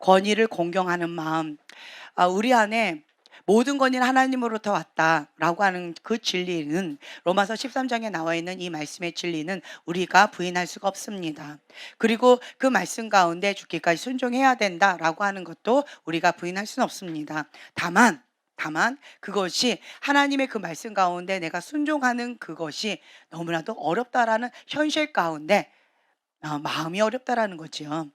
권위를 공경하는 마음. 우리 안에 모든 권위는 하나님으로부터 왔다라고 하는 그 진리는 로마서 13장에 나와 있는 이 말씀의 진리는 우리가 부인할 수가 없습니다. 그리고 그 말씀 가운데 죽기까지 순종해야 된다라고 하는 것도 우리가 부인할 수는 없습니다. 다만 그것이 하나님의 그 말씀 가운데 내가 순종하는 그것이 너무나도 어렵다라는 현실 가운데 마음이 어렵다라는 거지요.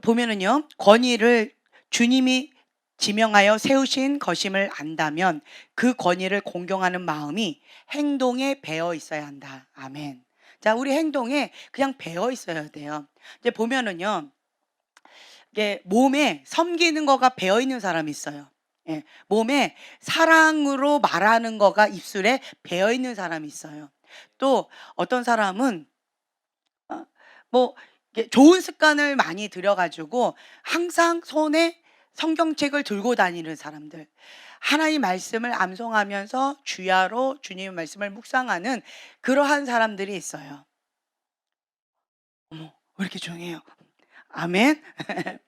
보면은요, 권위를 주님이 지명하여 세우신 것임을 안다면 그 권위를 공경하는 마음이 행동에 배어 있어야 한다. 아멘. 자, 우리 행동에 그냥 배어 있어야 돼요. 이제 보면은요, 이게 몸에 섬기는 거가 배어 있는 사람이 있어요. 예, 몸에 사랑으로 말하는 거가 입술에 배어 있는 사람이 있어요. 또 어떤 사람은 어 뭐 이게 좋은 습관을 많이 들여 가지고 항상 손에 성경책을 들고 다니는 사람들. 하나님 말씀을 암송하면서 주야로 주님의 말씀을 묵상하는 그러한 사람들이 있어요. 어머, 왜 이렇게 조용해요? 아멘.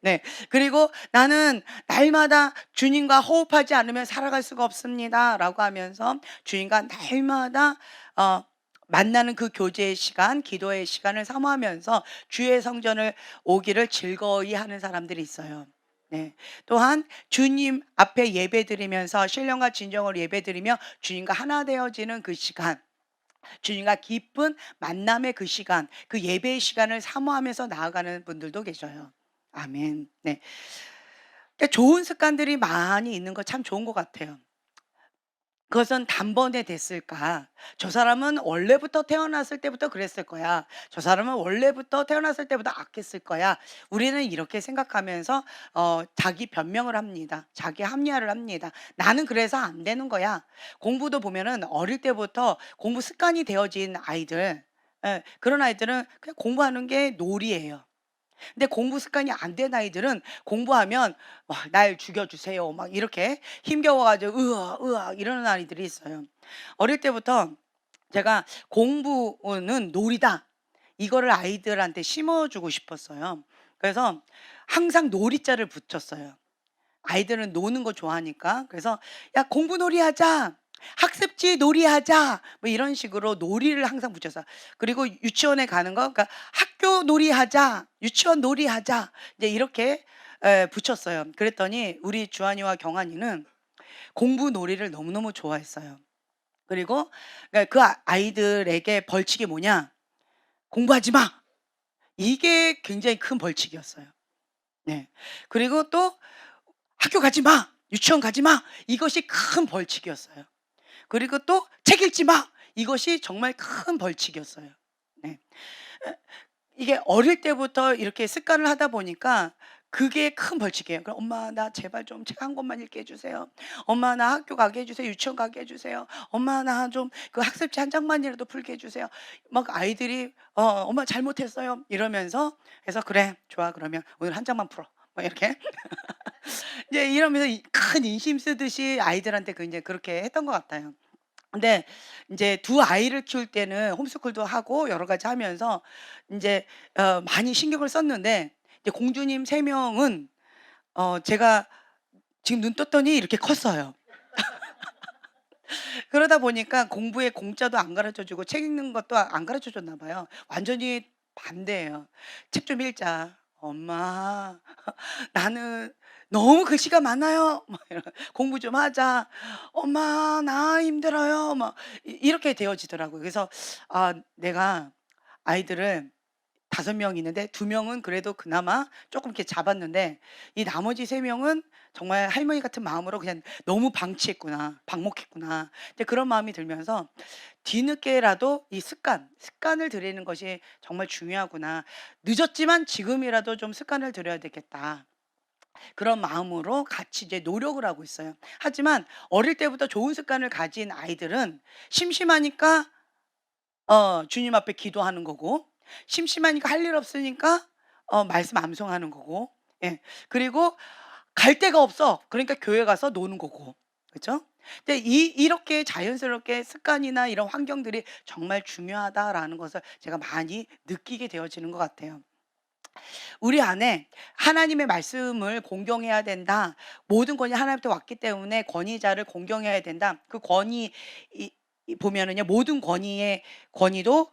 네. 그리고 "나는 날마다 주님과 호흡하지 않으면 살아갈 수가 없습니다."라고 하면서 주님과 날마다 어 만나는 그 교제의 시간, 기도의 시간을 사모하면서 주의 성전을 오기를 즐거이 하는 사람들이 있어요. 네. 또한 주님 앞에 예배드리면서 신령과 진정으로 예배드리며 주님과 하나 되어지는 그 시간, 주님과 깊은 만남의 그 시간, 그 예배의 시간을 사모하면서 나아가는 분들도 계셔요. 아멘. 네. 그러니까 좋은 습관들이 많이 있는 거 참 좋은 것 같아요. 그것은 단번에 됐을까? 저 사람은 원래부터 태어났을 때부터 그랬을 거야. 저 사람은 원래부터 태어났을 때부터 악했을 거야. 우리는 이렇게 생각하면서 자기 변명을 합니다. 자기 합리화를 합니다. 나는 그래서 안 되는 거야. 공부도 보면은 어릴 때부터 공부 습관이 되어진 아이들, 예, 그런 아이들은 그냥 공부하는 게 놀이예요. 근데 공부 습관이 안 된 아이들은 공부하면 막 "날 죽여 주세요." 막 이렇게 힘겨워 가지고 "으악, 으악." 이러는 아이들이 있어요. 어릴 때부터 제가 '공부는 놀이다.' 이거를 아이들한테 심어 주고 싶었어요. 그래서 항상 놀이자를 붙였어요. 아이들은 노는 거 좋아하니까. 그래서 "야 공부놀이 하자. 학습지 놀이하자." 뭐 이런 식으로 놀이를 항상 붙였어요. 그리고 유치원에 가는 거 그러니까 "학교 놀이하자. 유치원 놀이하자." 이제 이렇게 붙였어요. 그랬더니 우리 주한이와 경한이는 공부 놀이를 너무너무 좋아했어요. 그리고 그러니까 그 아이들에게 벌칙이 뭐냐? "공부하지 마." 이게 굉장히 큰 벌칙이었어요. 네. 그리고 또 "학교 가지 마. 유치원 가지 마." 이것이 큰 벌칙이었어요. 그리고 또 "책 읽지 마." 이것이 정말 큰 벌칙이었어요. 네. 에 이게 어릴 때부터 이렇게 습관을 하다 보니까 그게 큰 벌칙이에요. 그럼 "엄마 나 제발 좀 책 한 권만 읽게 해 주세요. 엄마 나 학교 가게 해 주세요. 유치원 가게 해 주세요. 엄마 나 좀 그 학습지 한 장만이라도 풀게 해 주세요." 막 아이들이 "엄마 잘못했어요." 이러면서 해서 "그래 좋아. 그러면 오늘 한 장만 풀어." 뭐 이렇게 이제 이러면서 큰 인심 쓰듯이 아이들한테 그 인제 그렇게 했던 것 같아요. 근데 인제 두 아이를 키울 때는 홈스쿨도 하고 여러 가지 하면서 인제 많이 신경을 썼는데 이제 공주님 3 명은 제가 지금 눈 떴더니 이렇게 컸어요. 그러다 보니까 공부에 공짜도 안 가르쳐 주고 책 읽는 것도 안 가르쳐 줬나 봐요. 완전히 반대예요. "책 좀 읽자." "엄마 나는 너무 글씨가 많아요." 막 이러 "공부 좀 하자." "엄마 나 힘들어요." 막 이렇게 되어지더라고요. 그래서 내가 아이들을 5명 있는데 2 명은 그래도 그나마 쪼끔 이렇게 잡았는데 이 나머지 3 명은 정말 할머니 같은 마음으로 그냥 '너무 방치했구나. 방목했구나.' 이제 그런 마음이 들면서 뒤늦게라도 이 습관을 들이는 것이 정말 중요하구나. '늦었지만 지금이라도 좀 습관을 들여야 되겠다.' 그런 마음으로 같이 이제 노력을 하고 있어요. 하지만 어릴 때부터 좋은 습관을 가진 아이들은 심심하니까 주님 앞에 기도하는 거고 심심하니까 할 일 없으니까 말씀 암송하는 거고 예. 그리고 갈 데가 없어. 그러니까 교회 가서 노는 거고. 그죠? 근데 이렇게 자연스럽게 습관이나 이런 환경들이 정말 중요하다라는 것을 제가 많이 느끼게 되어지는 것 같아요. 우리 안에 하나님의 말씀을 공경해야 된다. 모든 권위 하나님부터 왔기 때문에 권위자를 공경해야 된다. 그 권위 보면은요. 모든 권위의 권위도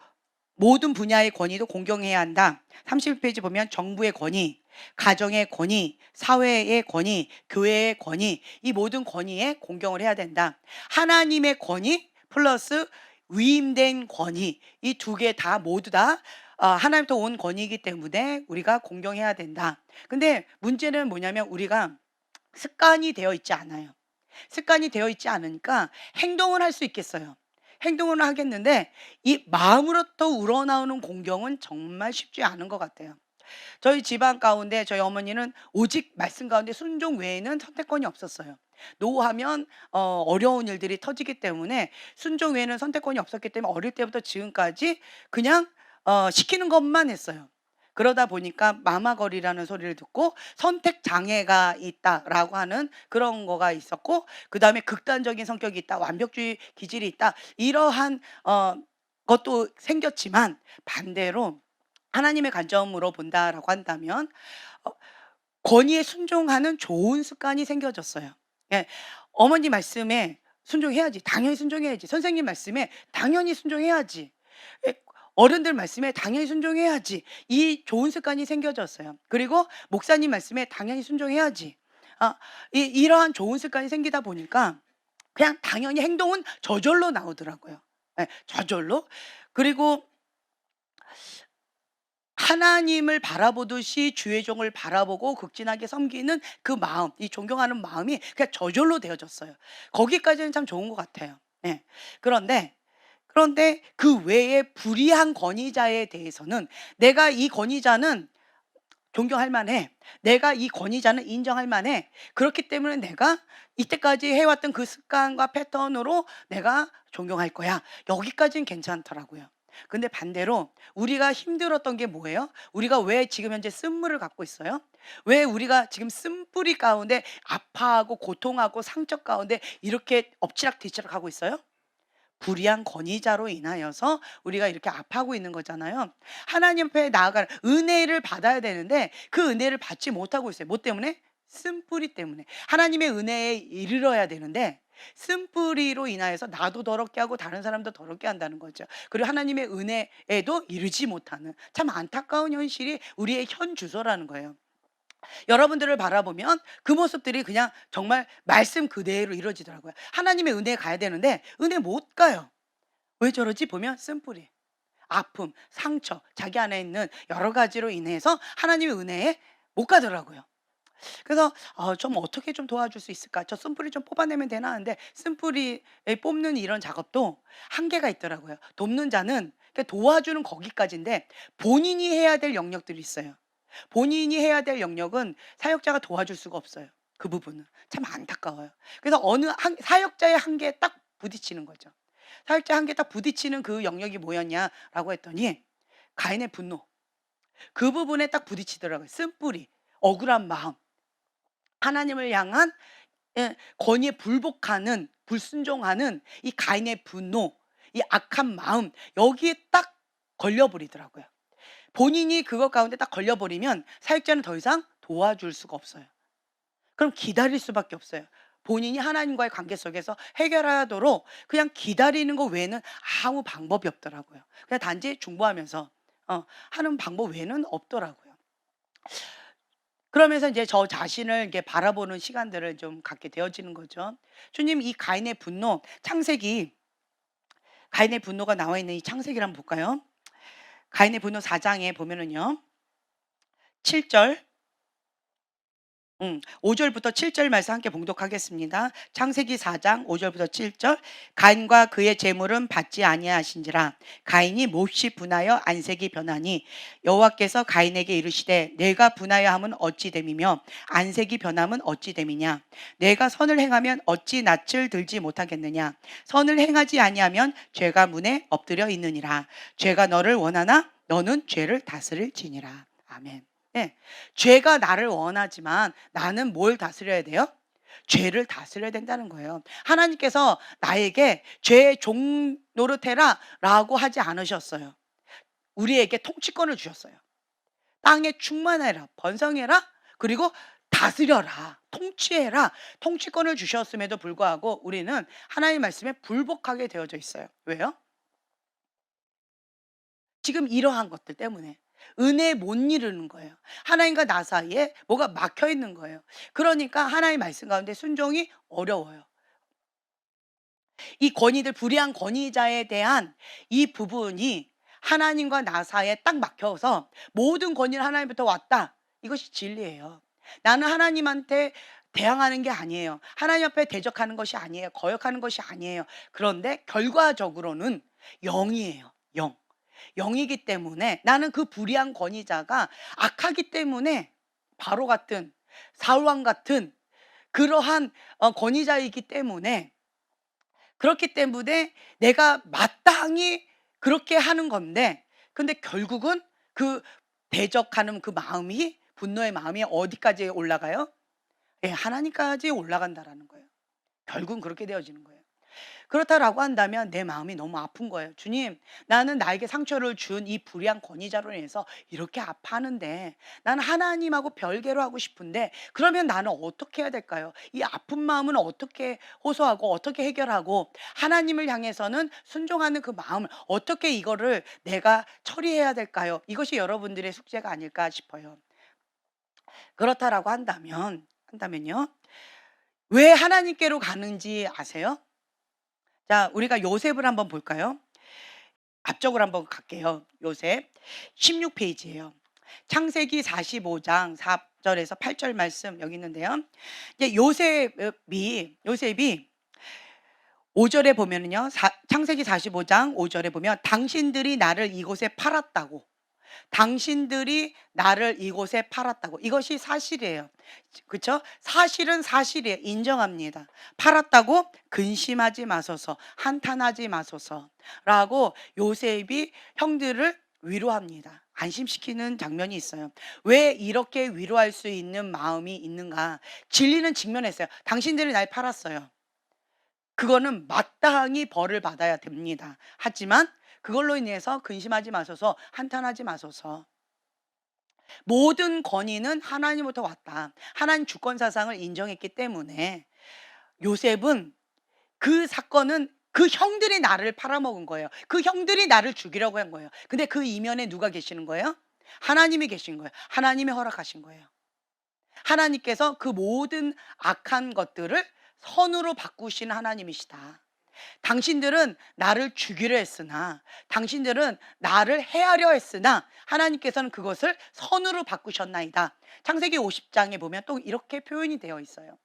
모든 분야의 권위도 공경해야 한다. 31페이지 보면 정부의 권위, 가정의 권위, 사회의 권위, 교회의 권위, 이 모든 권위에 공경을 해야 된다. 하나님의 권위 플러스 위임된 권위, 이 두 개 다 모두 다 하나님부터 온 권위이기 때문에 우리가 공경해야 된다. 근데 문제는 뭐냐면 우리가 습관이 되어 있지 않아요. 습관이 되어 있지 않으니까 행동을 할 수 있겠어요. 행동은 하겠는데 이 마음으로부터 우러나오는 공경은 정말 쉽지 않은 것 같아요. 저희 집안 가운데 저희 어머니는 오직 말씀 가운데 순종 외에는 선택권이 없었어요. 노하면 어려운 일들이 터지기 때문에 순종 외에는 선택권이 없었기 때문에 어릴 때부터 지금까지 그냥 시키는 것만 했어요. 그러다 보니까 마마거리라는 소리를 듣고 선택 장애가 있다라고 하는 그런 거가 있었고, 그다음에 극단적인 성격이 있다, 완벽주의 기질이 있다, 이러한 것도 생겼지만, 반대로 하나님의 관점으로 본다라고 한다면 어 권위에 순종하는 좋은 습관이 생겨졌어요. 예. 어머니 말씀에 순종해야지. 당연히 순종해야지. 선생님 말씀에 당연히 순종해야지. 예. 어른들 말씀에 당연히 순종해야지. 이 좋은 습관이 생겨졌어요. 그리고 목사님 말씀에 당연히 순종해야지. 이러한 좋은 습관이 생기다 보니까 그냥 당연히 행동은 저절로 나오더라고요. 예. 저절로. 그리고 하나님을 바라보듯이 주의 종을 바라보고 극진하게 섬기는 그 마음, 이 존경하는 마음이 그냥 저절로 되어졌어요. 거기까지는 참 좋은 것 같아요. 예. 그런데 그 외에 불의한 권위자에 대해서는 내가 이 권위자는 존경할 만해. 내가 이 권위자는 인정할 만해. 그렇기 때문에 내가 이때까지 해왔던 그 습관과 패턴으로 내가 존경할 거야. 여기까지는 괜찮더라고요. 근데 반대로 우리가 힘들었던 게 뭐예요? 우리가 왜 지금 현재 쓴물을 갖고 있어요? 왜 우리가 지금 쓴뿌리 가운데 아파하고 고통하고 상처 가운데 이렇게 엎치락뒤치락 하고 있어요? 불의한 권위자로 인하여서 우리가 이렇게 아파하고 있는 거잖아요. 하나님 앞에 나아가는 은혜를 받아야 되는데 그 은혜를 받지 못하고 있어요. 뭐 때문에? 쓴뿌리 때문에. 하나님의 은혜에 이르러야 되는데 쓴뿌리로 인하여서 나도 더럽게 하고 다른 사람도 더럽게 한다는 거죠. 그리고 하나님의 은혜에도 이르지 못하는 참 안타까운 현실이 우리의 현 주소라는 거예요. 여러분들을 바라보면 그 모습들이 그냥 정말 말씀 그대로 이루어지더라고요. 하나님의 은혜에 가야 되는데 은혜 못 가요. 왜 저러지? 보면 쓴뿌리, 아픔, 상처, 자기 안에 있는 여러 가지로 인해서 하나님의 은혜에 못 가더라고요. 그래서 좀 어떻게 좀 도와줄 수 있을까? 저 쓴뿌리 좀 뽑아내면 되나 하는데 쓴뿌리 뽑는 이런 작업도 한계가 있더라고요. 돕는 자는 도와주는 거기까지인데 본인이 해야 될 영역들이 있어요. 본인이 해야 될 영역은 사역자가 도와줄 수가 없어요. 그 부분은. 참 안타까워요. 그래서 어느 사역자의 한계에 딱 부딪히는 거죠. 사역자 한계에 딱 부딪히는 그 영역이 뭐였냐라고 했더니 가인의 분노. 그 부분에 딱 부딪히더라고요. 쓴뿌리, 억울한 마음. 하나님을 향한 권위에 불복하는, 불순종하는 이 가인의 분노, 이 악한 마음, 여기에 딱 걸려버리더라고요. 본인이 그것 가운데 딱 걸려버리면 사역자는 더 이상 도와줄 수가 없어요. 그럼 기다릴 수밖에 없어요. 본인이 하나님과의 관계 속에서 해결하도록 그냥 기다리는 것 외에는 아무 방법이 없더라고요. 그냥 단지 중보하면서 하는 방법 외에는 없더라고요. 그러면서 이제 저 자신을 이렇게 바라보는 시간들을 좀 갖게 되어지는 거죠. 주님, 이 가인의 분노, 창세기, 가인의 분노가 나와 있는 이 창세기를 한번 볼까요? 가인의 분노 4장에 보면은요. 7절 5절부터 7절 말씀 함께 봉독하겠습니다. 창세기 4장 5절부터 7절. 가인과 그의 재물은 받지 아니하신지라. 가인이 몹시 분하여 안색이 변하니 여호와께서 가인에게 이르시되 내가 분하여 함은 어찌 됨이며 안색이 변함은 어찌 됨이냐. 내가 선을 행하면 어찌 낯을 들지 못하겠느냐. 선을 행하지 아니하면 죄가 문에 엎드려 있느니라. 죄가 너를 원하나 너는 죄를 다스릴지니라. 아멘. 네. 죄가 나를 원하지만 나는 뭘 다스려야 돼요? 죄를 다스려야 된다는 거예요. 하나님께서 나에게 죄의 종 노릇해라 라고 하지 않으셨어요. 우리에게 통치권을 주셨어요. 땅에 충만해라, 번성해라, 그리고 다스려라, 통치해라. 통치권을 주셨음에도 불구하고 우리는 하나님 말씀에 불복하게 되어져 있어요. 왜요? 지금 이러한 것들 때문에 은혜에 못 이루는 거예요. 하나님과 나 사이에 뭐가 막혀 있는 거예요. 그러니까 하나님 말씀 가운데 순종이 어려워요. 이 권위들, 불의한 권위자에 대한 이 부분이 하나님과 나 사이에 딱 막혀서 모든 권위를 하나님부터 왔다. 이것이 진리예요. 나는 하나님한테 대항하는 게 아니에요. 하나님 앞에 대적하는 것이 아니에요. 거역하는 것이 아니에요. 그런데 결과적으로는 영이에요. 영. 영이기 때문에 나는 그 불의한 권위자가 악하기 때문에 바로 같은 사울왕 같은 그러한 권위자이기 때문에, 그렇기 때문에 내가 마땅히 그렇게 하는 건데, 근데 결국은 그 대적하는 그 마음이, 분노의 마음이 어디까지 올라가요? 예, 하나님까지 올라간다라는 거예요. 결국은 그렇게 되어지는 거예요. 그렇다라고 한다면 내 마음이 너무 아픈 거예요. 주님, 나는 나에게 상처를 준 이 불의한 권위자로 인해서 이렇게 아파하는데, 나는 하나님하고 별개로 하고 싶은데, 그러면 나는 어떻게 해야 될까요? 이 아픈 마음은 어떻게 호소하고 어떻게 해결하고, 하나님을 향해서는 순종하는 그 마음을 어떻게 이거를 내가 처리해야 될까요? 이것이 여러분들의 숙제가 아닐까 싶어요. 그렇다라고 한다면요. 왜 하나님께로 가는지 아세요? 자, 우리가 요셉을 한번 볼까요? 앞쪽으로 한번 갈게요. 요셉 16페이지예요. 창세기 45장 4절에서 8절 말씀 여기 있는데요. 이제 요셉이 5절에 보면은요. 창세기 45장 5절에 보면 당신들이 나를 이곳에 팔았다고. 당신들이 나를 이곳에 팔았다고. 이것이 사실이에요. 그렇죠? 사실은 사실이에요. 인정합니다. 팔았다고 근심하지 마소서, 한탄하지 마소서라고 요셉이 형들을 위로합니다. 안심시키는 장면이 있어요. 왜 이렇게 위로할 수 있는 마음이 있는가? 진리는 직면했어요. 당신들이 날 팔았어요. 그거는 마땅히 벌을 받아야 됩니다. 하지만 그걸로 인해서 근심하지 마소서, 한탄하지 마소서. 모든 권위는 하나님부터 왔다. 하나님 주권 사상을 인정했기 때문에 요셉은, 그 사건은 그 형들이 나를 팔아먹은 거예요. 그 형들이 나를 죽이려고 한 거예요. 근데 그 이면에 누가 계시는 거예요? 하나님이 계신 거예요. 하나님이 허락하신 거예요. 하나님께서 그 모든 악한 것들을 선으로 바꾸신 하나님이시다. 당신들은 나를 죽이려 했으나, 당신들은 나를 해하려 했으나 하나님께서는 그것을 선으로 바꾸셨나이다. 창세기 50장에 보면 또 이렇게 표현이 되어 있어요.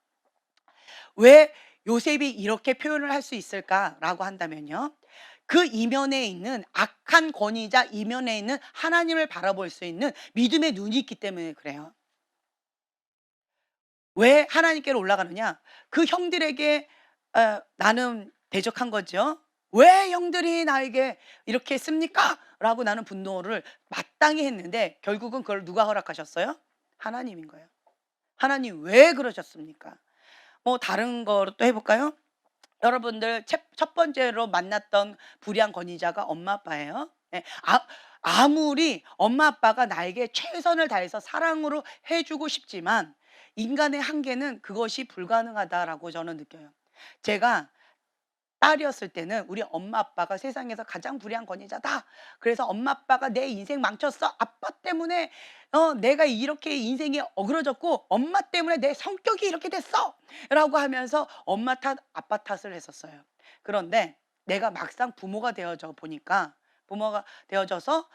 왜 요셉이 이렇게 표현을 할 수 있을까라고 한다면요. 그 이면에 있는 악한 권위자 이면에 있는 하나님을 바라볼 수 있는 믿음의 눈이 있기 때문에 그래요. 왜 하나님께로 올라가느냐? 그 형들에게 나는 대적한 거죠. "왜 형들이 나에게 이렇게 했습니까?" 라고 나는 분노를 마땅히 했는데, 결국은 그걸 누가 허락하셨어요? 하나님인 거예요. 하나님 왜 그러셨습니까? 뭐 다른 거로 또 해 볼까요? 여러분들 첫 번째로 만났던 불의한 권위자가 엄마 아빠예요. 예. 아무리 엄마 아빠가 나에게 최선을 다해서 사랑으로 해 주고 싶지만 인간의 한계는 그것이 불가능하다라고 저는 느껴요. 제가 딸이었을 때는 우리 엄마 아빠가 세상에서 가장 불의한 권위자다. 그래서 엄마 아빠가 내 인생 망쳤어. 아빠 때문에 내가 이렇게 인생이 어그러졌고 엄마 때문에 내 성격이 이렇게 됐어. 라고 하면서 엄마 탓, 아빠 탓을 했었어요. 그런데 내가 막상 부모가 되어져 보니까, 부모가 되어져서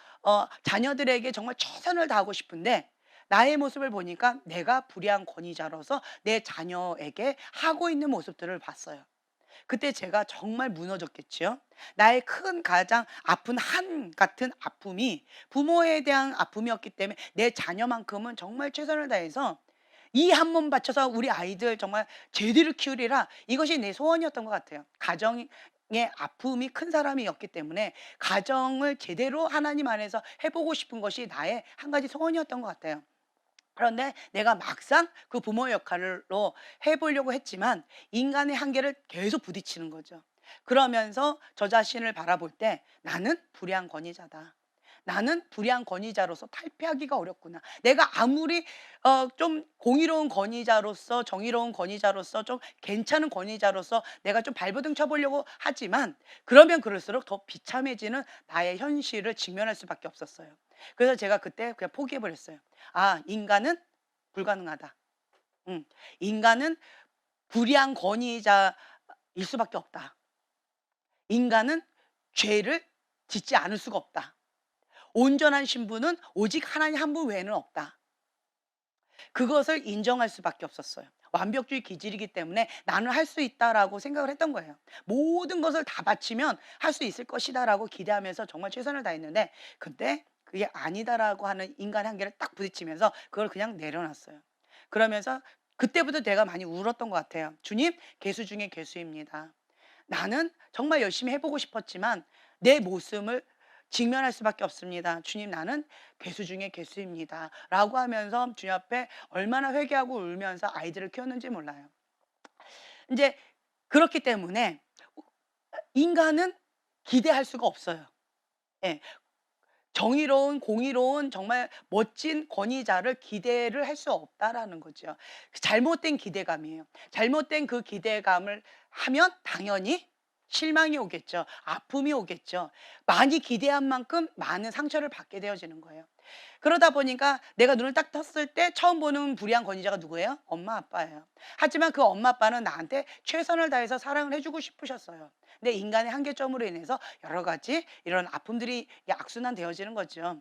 자녀들에게 정말 최선을 다하고 싶은데 나의 모습을 보니까 내가 불의한 권위자로서 내 자녀에게 하고 있는 모습들을 봤어요. 그때 제가 정말 무너졌겠지요. 나의 큰 가장 아픈 한 같은 아픔이 부모에 대한 아픔이었기 때문에 내 자녀만큼은 정말 최선을 다해서 이 한 몸 바쳐서 우리 아이들 정말 제대로 키우리라, 이것이 내 소원이었던 것 같아요. 가정의 아픔이 큰 사람이었기 때문에 가정을 제대로 하나님 안에서 해보고 싶은 것이 나의 한 가지 소원이었던 것 같아요. 그런데 내가 막상 그 부모의 역할로 해보려고 했지만 인간의 한계를 계속 부딪히는 거죠. 그러면서 저 자신을 바라볼 때 나는 불의한 권위자다. 나는 불의한 권위자로서 탈피하기가 어렵구나. 내가 아무리 좀 공의로운 권위자로서, 정의로운 권위자로서, 좀 괜찮은 권위자로서 내가 좀 발버둥 쳐보려고 하지만, 그러면 그럴수록 더 비참해지는 나의 현실을 직면할 수밖에 없었어요. 그래서 제가 그때 그냥 포기해 버렸어요. 아, 인간은 불가능하다. 음, 인간은 불의한 권위자일 수밖에 없다. 인간은 죄를 짓지 않을 수가 없다. 온전한 신부는 오직 하나님 한 분 외에는 없다. 그것을 인정할 수밖에 없었어요. 완벽주의 기질이기 때문에 나는 할 수 있다라고 생각을 했던 거예요. 모든 것을 다 바치면 할 수 있을 것이다라고 기대하면서 정말 최선을 다했는데, 근데 그게 아니다라고 하는 인간의 한계를 딱 부딪히면서 그걸 그냥 내려놨어요. 그러면서 그때부터 내가 많이 울었던 것 같아요. 주님, 괴수 중에 괴수입니다. 나는 정말 열심히 해보고 싶었지만 내 모습을 직면할 수밖에 없습니다. 주님, 나는 괴수 중에 괴수입니다. 라고 하면서 주님 앞에 얼마나 회개하고 울면서 아이들을 키웠는지 몰라요. 이제 그렇기 때문에 인간은 기대할 수가 없어요. 예. 정의로운, 공의로운, 정말 멋진 권위자를 기대를 할 수 없다라는 거죠. 잘못된 기대감이에요. 잘못된 그 기대감을 하면 당연히 실망이 오겠죠. 아픔이 오겠죠. 많이 기대한 만큼 많은 상처를 받게 되어지는 거예요. 그러다 보니까 내가 눈을 딱 떴을 때 처음 보는 불의한 권위자가 누구예요? 엄마, 아빠예요. 하지만 그 엄마, 아빠는 나한테 최선을 다해서 사랑을 해주고 싶으셨어요. 근데 인간의 한계점으로 인해서 여러 가지 이런 아픔들이 악순환되어지는 거죠.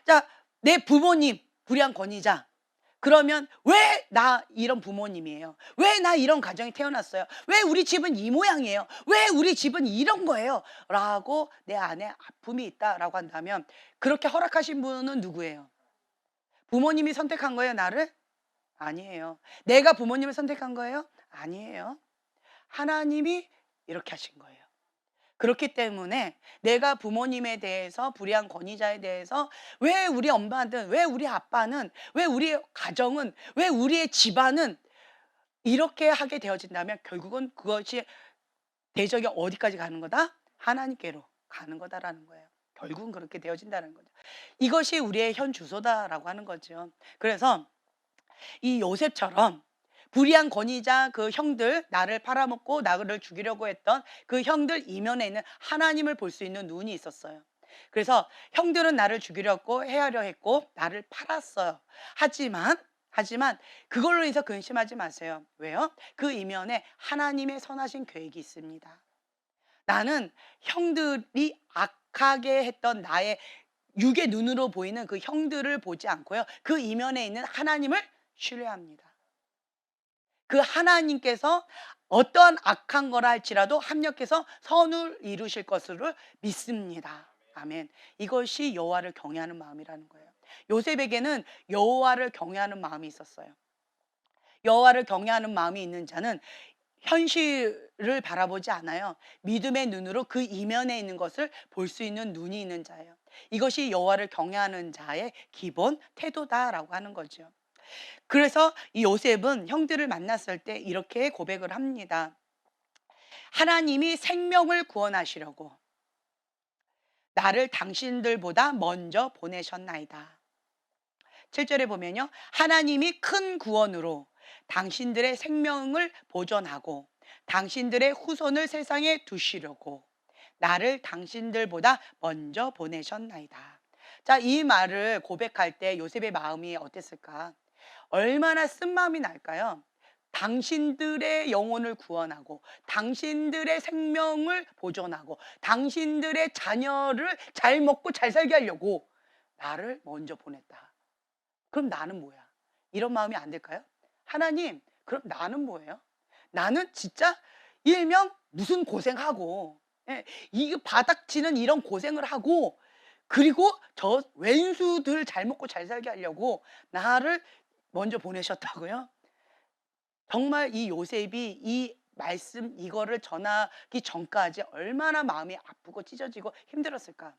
자, 내 부모님, 불의한 권위자. 그러면 왜 나 이런 부모님이에요? 왜 나 이런 가정이 태어났어요? 왜 우리 집은 이 모양이에요? 왜 우리 집은 이런 거예요? 라고 내 안에 아픔이 있다라고 한다면, 그렇게 허락하신 분은 누구예요? 부모님이 선택한 거예요, 나를? 아니에요. 내가 부모님을 선택한 거예요? 아니에요. 하나님이 이렇게 하신 거예요. 그렇기 때문에 내가 부모님에 대해서, 불의한 권위자에 대해서, 왜 우리 엄마는, 왜 우리 아빠는, 왜 우리 가정은, 왜 우리의 집안은 이렇게 하게 되어진다면 결국은 그것이 대적이 어디까지 가는 거다? 하나님께로 가는 거다라는 거예요. 결국은 그렇게 되어진다는 거죠. 이것이 우리의 현 주소다라고 하는 거죠. 그래서 이 요셉처럼 불의한 권위자 그 형들, 나를 팔아먹고 나를 죽이려고 했던 그 형들 이면에 있는 하나님을 볼 수 있는 눈이 있었어요. 그래서 형들은 나를 죽이려고 해하려 했고 나를 팔았어요. 하지만 그걸로 인해서 근심하지 마세요. 왜요? 그 이면에 하나님의 선하신 계획이 있습니다. 나는 형들이 악하게 했던 나의 육의 눈으로 보이는 그 형들을 보지 않고요, 그 이면에 있는 하나님을 신뢰합니다. 그 하나님께서 어떠한 악한 거라 할지라도 합력해서 선을 이루실 것을 믿습니다. 아멘. 이것이 여호와를 경외하는 마음이라는 거예요. 요셉에게는 여호와를 경외하는 마음이 있었어요. 여호와를 경외하는 마음이 있는 자는 현실을 바라보지 않아요. 믿음의 눈으로 그 이면에 있는 것을 볼 수 있는 눈이 있는 자예요. 이것이 여호와를 경외하는 자의 기본 태도다라고 하는 거죠. 그래서 이 요셉은 형들을 만났을 때 이렇게 고백을 합니다. 하나님이 생명을 구원하시려고 나를 당신들보다 먼저 보내셨나이다. 7절에 보면요, 하나님이 큰 구원으로 당신들의 생명을 보존하고 당신들의 후손을 세상에 두시려고 나를 당신들보다 먼저 보내셨나이다. 자, 이 말을 고백할 때 요셉의 마음이 어땠을까? 얼마나 쓴마음이 날까요? 당신들의 영혼을 구원하고 당신들의 생명을 보존하고 당신들의 자녀를 잘 먹고 잘 살게 하려고 나를 먼저 보냈다. 그럼 나는 뭐야? 이런 마음이 안 될까요? 하나님, 그럼 나는 뭐예요? 나는 진짜 일명 무슨 고생하고, 예, 이 바닥치는 이런 고생을 하고, 그리고 저 왼수들 잘 먹고 잘 살게 하려고 나를 먼저 보내셨다고요? 정말 이 요셉이 이 말씀 이거를 전하기 전까지 얼마나 마음이 아프고 찢어지고 힘들었을까?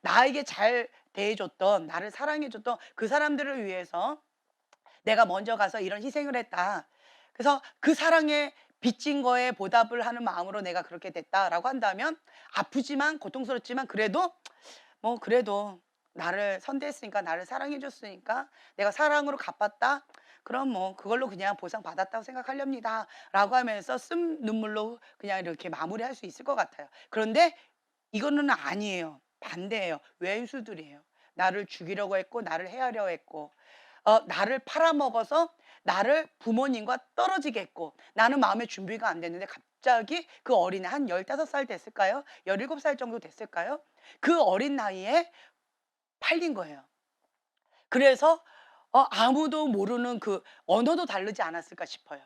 나에게 잘 대해줬던, 나를 사랑해줬던 그 사람들을 위해서 내가 먼저 가서 이런 희생을 했다. 그래서 그 사랑에 빚진 거에 보답을 하는 마음으로 내가 그렇게 됐다라고 한다면, 아프지만 고통스럽지만 그래도 뭐 그래도 나를 선대했으니까, 나를 사랑해 줬으니까 내가 사랑으로 갚았다. 그럼 뭐 그걸로 그냥 보상받았다고 생각하렵니다.'라고 하면서 쓴 눈물로 그냥 이렇게 마무리할 수 있을 것 같아요. 그런데 이거는 아니에요. 반대예요. 외수들이에요. 나를 죽이려고 했고 나를 해하려고 했고 나를 팔아먹어서 나를 부모님과 떨어지게 했고, 나는 마음의 준비가 안 됐는데 갑자기 그 어린애 한 15살 됐을까요? 17살 정도 됐을까요? 그 어린 나이에 팔린 거예요. 그래서 아무도 모르는 그 언어도 다르지 않았을까 싶어요.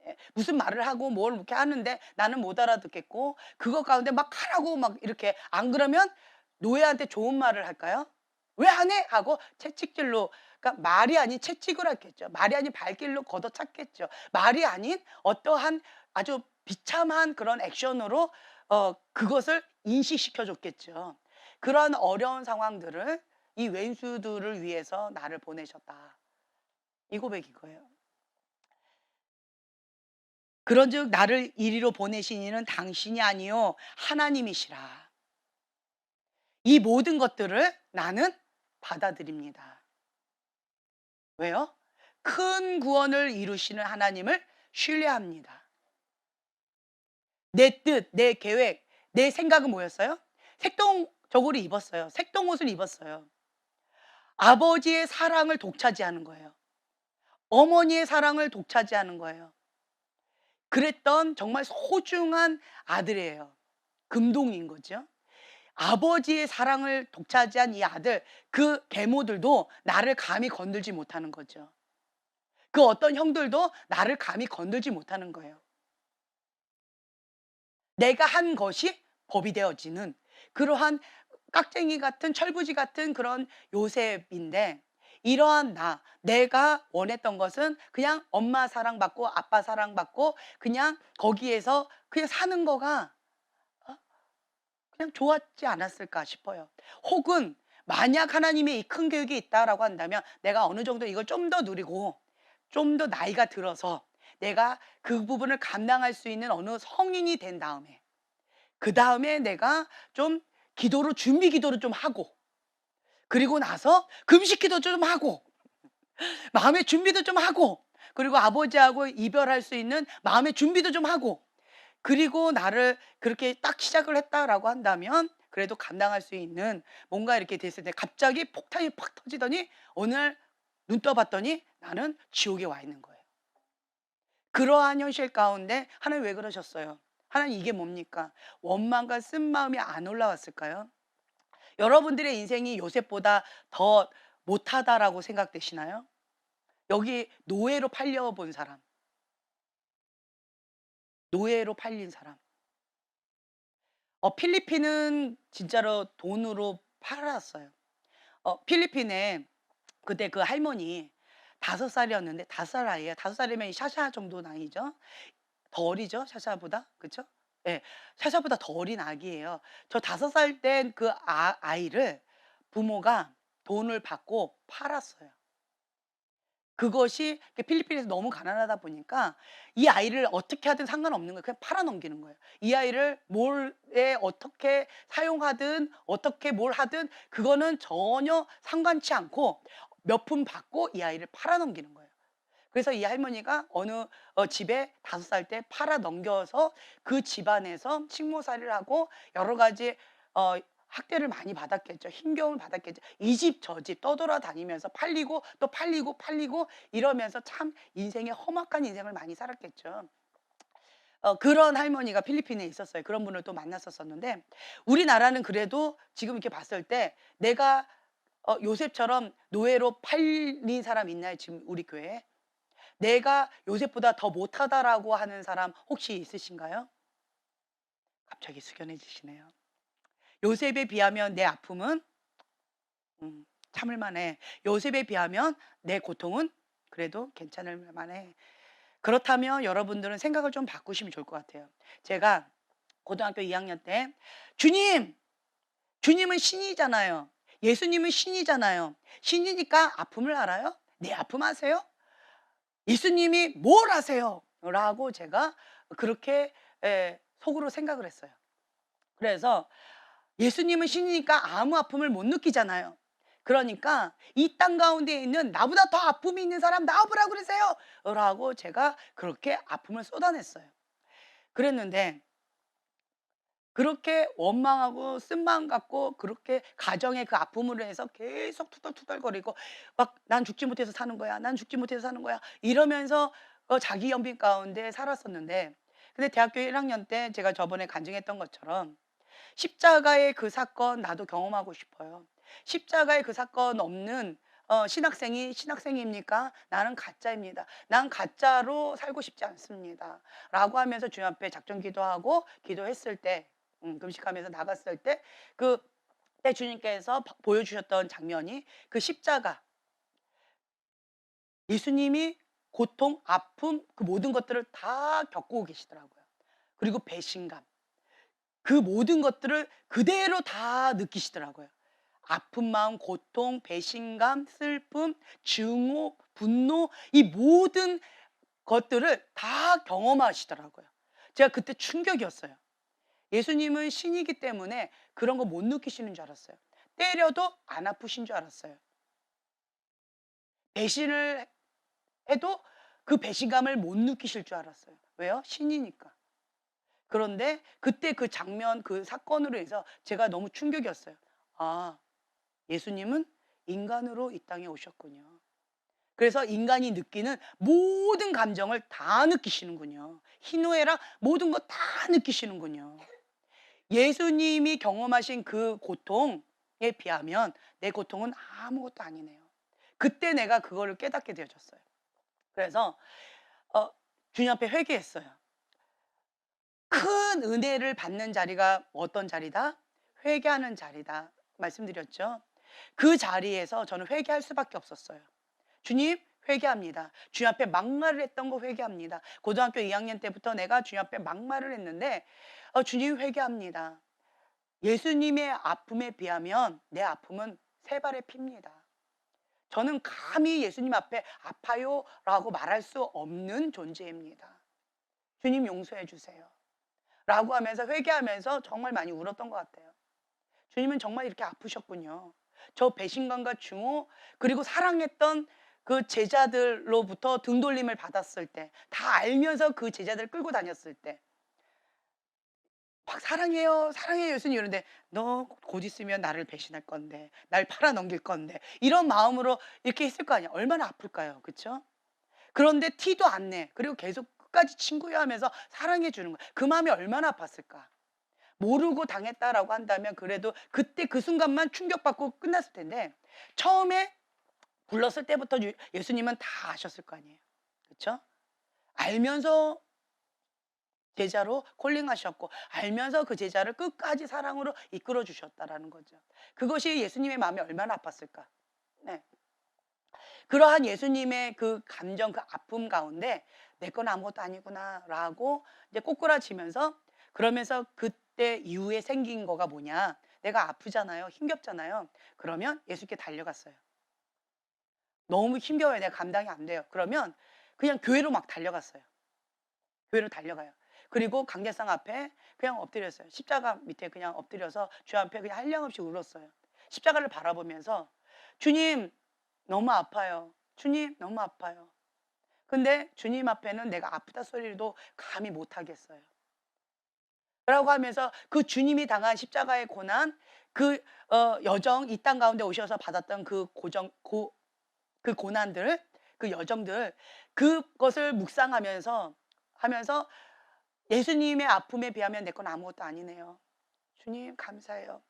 예. 무슨 말을 하고 뭘 이렇게 하는데 나는 못 알아듣겠고, 그것 가운데 막 하라고 막 이렇게, 안 그러면 노예한테 좋은 말을 할까요? "왜 안 해?" 하고 채찍질로, 그러니까 말이 아닌 채찍을 했겠죠. 말이 아닌 발길로 걷어찼겠죠. 말이 아닌 어떠한 아주 비참한 그런 액션으로 그것을 인식시켜 줬겠죠. 그러한 어려운 상황들을 이 왼수들을 위해서 나를 보내셨다. 이 고백이 거예요. 그런즉 나를 이리로 보내신 이는 당신이 아니요 하나님이시라. 이 모든 것들을 나는 받아들입니다. 왜요? 큰 구원을 이루시는 하나님을 신뢰합니다. 내 뜻, 내 계획, 내 생각은 뭐였어요? 색동저고리 입었어요. 색동옷을 입었어요. 아버지의 사랑을 독차지하는 거예요. 어머니의 사랑을 독차지하는 거예요. 그랬던 정말 소중한 아들이에요. 금동인 거죠. 아버지의 사랑을 독차지한 이 아들, 그 계모들도 나를 감히 건들지 못하는 거죠. 그 어떤 형들도 나를 감히 건들지 못하는 거예요. 내가 한 것이 법이 되어지는 그러한 깍쟁이 같은 철부지 같은 그런 요셉인데, 이러한 내가 원했던 것은 그냥 엄마 사랑받고 아빠 사랑받고 그냥 거기에서 그냥 사는 거가 어 그냥 좋았지 않았을까 싶어요. 혹은 만약 하나님의 이 큰 계획이 있다라고 한다면 내가 어느 정도 이걸 좀 더 누리고 좀 더 나이가 들어서 내가 그 부분을 감당할 수 있는 어느 성인이 된 다음에, 그다음에 내가 좀 기도로 준비 기도를 좀 하고, 그리고 나서 금식 기도 좀 하고 마음의 준비도 좀 하고, 그리고 아버지하고 이별할 수 있는 마음의 준비도 좀 하고, 그리고 나를 그렇게 딱 시작을 했다라고 한다면 그래도 감당할 수 있는 뭔가 이렇게 됐을 때 갑자기 폭탄이 팍 터지더니 어느 날 눈 떠 봤더니 나는 지옥에 와 있는 거예요. 그러한 현실 가운데 하나님 왜 그러셨어요? 하나님 이게 뭡니까? 원망과 쓴마음이 안 올라왔을까요? 여러분들의 인생이 요셉보다 더 못하다라고 생각되시나요? 여기 노예로 팔려 본 사람, 노예로 팔린 사람. 필리핀은 진짜로 돈으로 팔았어요. 필리핀에 그때 그 할머니 5살이었는데, 5살 아이예요. 5살이면 샤샤 정도 나이죠. 더 어리죠, 샤샤보다. 그쵸? 예. 샤샤보다 더 어린 아기예요. 저 5살 땐 그 아이를 부모가 돈을 받고 팔았어요. 그것이 필리핀에서 너무 가난하다 보니까 이 아이를 어떻게 하든 상관없는 거예요. 그냥 팔아 넘기는 거예요. 이 아이를 뭘에 어떻게 사용하든 어떻게 뭘 하든 그거는 전혀 상관치 않고 몇 푼 받고 이 아이를 팔아 넘기는 거예요. 그래서 이 할머니가 어느 집에 5살 때 팔아 넘겨서 그 집안에서 식모살이를 하고 여러 가지 어 학대를 많이 받았겠죠. 힘겨움을 받았겠죠. 이 집 저 집 떠돌아다니면서 팔리고 또 팔리고 팔리고 이러면서 참 인생의 험악한 인생을 많이 살았겠죠. 그런 할머니가 필리핀에 있었어요. 그런 분을 또 만났었었는데, 우리나라는 그래도 지금 이렇게 봤을 때 내가 요셉처럼 노예로 팔린 사람 있나요? 지금 우리 교회에? 내가 요셉보다 더 못하다라고 하는 사람 혹시 있으신가요? 갑자기 숙연해지시네요. 요셉에 비하면 내 아픔은 참을 만해. 요셉에 비하면 내 고통은 그래도 괜찮을 만해. 그렇다면 여러분들은 생각을 좀 바꾸시면 좋을 것 같아요. 제가 고등학교 2학년 때 주님, 주님은 신이잖아요. 예수님은 신이잖아요. 신이니까 아픔을 알아요? 내 아픔 아세요? 예수님이 뭘 아세요? 라고 제가 그렇게 속으로 생각을 했어요. 그래서 예수님은 신이니까 아무 아픔을 못 느끼잖아요. 그러니까 이 땅 가운데 있는 나보다 더 아픔이 있는 사람 나와보라 그러세요. 라고 제가 그렇게 아픔을 쏟아냈어요. 그랬는데 그렇게 원망하고 쓴마음 갖고 그렇게 가정의 그 아픔으로 해서 계속 투덜투덜거리고 막 "난 죽지 못해서 사는 거야. 난 죽지 못해서 사는 거야." 이러면서 자기 연민 가운데 살았었는데, 근데 대학교 1 학년 때 제가 저번에 간증했던 것처럼 십자가의 그 사건 나도 경험하고 싶어요. 십자가의 그 사건 없는 신학생이 신학생입니까? 나는 가짜입니다. 난 가짜로 살고 싶지 않습니다. 라고 하면서 주님 앞에 작정 기도하고 기도했을 때, 금식하면서 나갔을 때, 그때 주님께서 보여주셨던 장면이 그 십자가, 예수님이 고통, 아픔, 그 모든 것들을 다 겪고 계시더라고요. 그리고 배신감, 그 모든 것들을 그대로 다 느끼시더라고요. 아픈 마음, 고통, 배신감, 슬픔, 증오, 분노, 이 모든 것들을 다 경험하시더라고요. 제가 그때 충격이었어요. 예수님은 신이기 때문에 그런 거 못 느끼시는 줄 알았어요. 때려도 안 아프신 줄 알았어요. 배신을 해도 그 배신감을 못 느끼실 줄 알았어요. 왜요? 신이니까. 그런데 그때 그 장면, 그 사건으로 해서 제가 너무 충격이었어요. 아, 예수님은 인간으로 이 땅에 오셨군요. 그래서 인간이 느끼는 모든 감정을 다 느끼시는군요. 희노애락 모든 거 다 느끼시는군요. 예수님이 경험하신 그 고통에 비하면 내 고통은 아무것도 아니네요. 그때 내가 그거를 깨닫게 되어졌어요. 그래서 어, 주님 앞에 회개했어요. 큰 은혜를 받는 자리가 어떤 자리다? 회개하는 자리다 말씀드렸죠. 그 자리에서 저는 회개할 수밖에 없었어요. 주님, 회개합니다. 주님 앞에 막말을 했던 거 회개합니다. 고등학교 2학년 때부터 내가 주님 앞에 막말을 했는데 주님, 회개합니다. 예수님의 아픔에 비하면 내 아픔은 세 발의 피입니다. 저는 감히 예수님 앞에 아파요라고 말할 수 없는 존재입니다. 주님, 용서해 주세요. 라고 하면서 회개하면서 정말 많이 울었던 것 같아요. 주님은 정말 이렇게 아프셨군요. 저 배신감과 증오, 그리고 사랑했던 그 제자들로부터 등돌림을 받았을 때, 다 알면서 그 제자들을 끌고 다녔을 때 막 "사랑해요, 사랑해요." 예수님 이러는데 "너 곧 있으면 나를 배신할 건데, 날 팔아넘길 건데." 이런 마음으로 이렇게 했을 거 아니에요. 얼마나 아플까요? 그쵸? 그런데 티도 안 내. 그리고 계속 끝까지 친구야 하면서 사랑해 주는 거예요. 그 마음이 얼마나 아팠을까? 모르고 당했다라고 한다면 그래도 그때 그 순간만 충격받고 끝났을 텐데, 처음에 불렀을 때부터 예수님은 다 아셨을 거 아니에요. 그렇죠? 알면서 제자로 콜링하셨고 알면서 그 제자를 끝까지 사랑으로 이끌어 주셨다라는 거죠. 그것이 예수님의 마음이 얼마나 아팠을까. 네. 그러한 예수님의 그 감정, 그 아픔 가운데 '내 건 아무것도 아니구나.'라고 이제 꼬꾸라지면서, 그러면서 그때 이후에 생긴 거가 뭐냐? 내가 아프잖아요. 힘겹잖아요. 그러면 예수께 달려갔어요. 너무 힘겨워요. 내가 감당이 안 돼요. 그러면 그냥 교회로 막 달려갔어요. 교회로 달려가요. 그리고 강대상 앞에 그냥 엎드렸어요. 십자가 밑에 그냥 엎드려서 주 앞에 그냥 한량없이 울었어요. 십자가를 바라보면서 "주님, 너무 아파요. 주님, 너무 아파요." 근데 주님 앞에는 내가 아프다 소리도 감히 못 하겠어요. 라고 하면서 그 주님이 당한 십자가의 고난, 그 여정, 이 땅 가운데 오셔서 받았던 그 고난들, 그 여정들, 그것을 묵상하면서 하면서 예수님의 아픔에 비하면 내 건 아무것도 아니네요. 주님, 감사해요.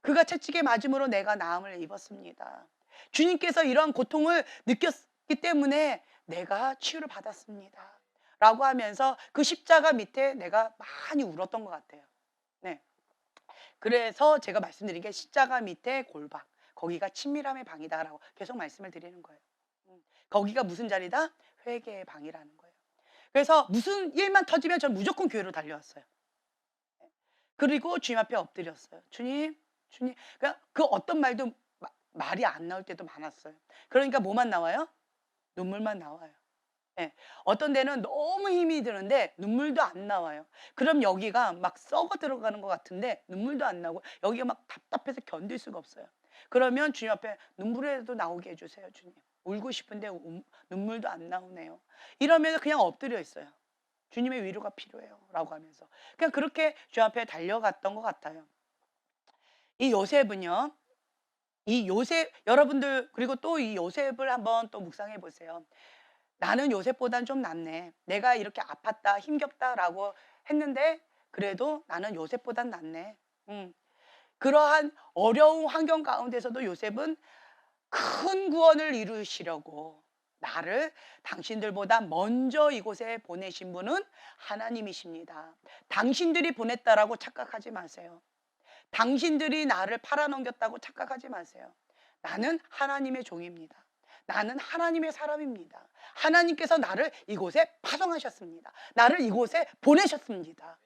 그가 채찍에 맞음으로 내가 나음을 입었습니다. 주님께서 이러한 고통을 느꼈기 때문에 내가 치유를 받았습니다. 라고 하면서 그 십자가 밑에 내가 많이 울었던 것 같아요. 네. 그래서 제가 말씀드린 게 십자가 밑에 골방, 거기가 친밀함의 방이다라고 계속 말씀을 드리는 거예요. 거기가 무슨 자리다? 회개의 방이라는 거예요. 그래서 무슨 일만 터지면 전 무조건 교회로 달려왔어요. 그리고 주님 앞에 엎드렸어요. 주님, 주님. 그러니까 그 어떤 말도 말이 안 나올 때도 많았어요. 그러니까 뭐만 나와요? 눈물만 나와요. 예. 어떤 데는 너무 힘이 드는데 눈물도 안 나와요. 그럼 여기가 막 썩어 들어가는 것 같은데 눈물도 안 나고 여기가 막 답답해서 견딜 수가 없어요. 그러면 주님 앞에 눈물이라도 나오게 해 주세요, 주님. 울고 싶은데 눈물도 안 나오네요. 이러면 그냥 엎드려 있어요. 주님의 위로가 필요해요라고 하면서 그냥 그렇게 주 앞에 달려갔던 것 같아요. 이 요셉은요. 이 요셉 여러분들 그리고 또 이 요셉을 한번 또 묵상해 보세요. '나는 요셉보단 좀 낫네. 내가 이렇게 아팠다, 힘겹다.'라고 했는데 그래도 '나는 요셉보단 낫네.' 음. 그러한 어려운 환경 가운데서도 요셉은 큰 구원을 이루시려고 '나를 당신들보다 먼저 이곳에 보내신 분은 하나님이십니다. 당신들이 보냈다.'라고 착각하지 마세요. 당신들이 나를 팔아넘겼다고 착각하지 마세요. 나는 하나님의 종입니다. 나는 하나님의 사람입니다. 하나님께서 나를 이곳에 파송하셨습니다. 나를 이곳에 보내셨습니다.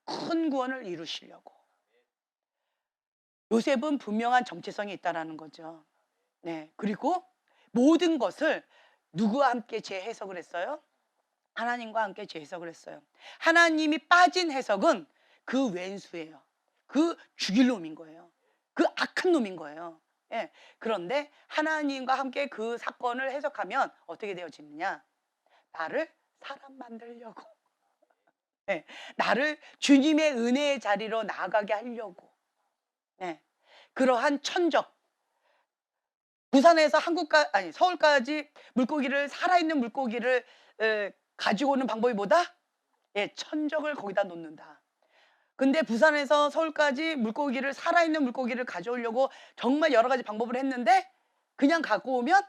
큰 구원을 이루시려고. 요셉은 분명한 정체성이 있다라는 거죠. 네. 그리고 모든 것을 누구와 함께 재해석을 했어요? 하나님과 함께 재해석을 했어요. 하나님이 빠진 해석은 그 왼수예요. 그 죽일 놈인 거예요. 그 악한 놈인 거예요. 예. 그런데 하나님과 함께 그 사건을 해석하면 어떻게 되어지느냐? 나를 사람 만들려고. 예. 나를 주님의 은혜의 자리로 나아가게 하려고. 예. 그러한 천적 부산에서 아니 서울까지 물고기를 살아있는 물고기를 가지고 오는 방법이 뭐다? 예, 천적을 거기다 놓는다. 근데 부산에서 서울까지 물고기를 살아있는 물고기를 가져오려고 정말 여러 가지 방법을 했는데 그냥 갖고 오면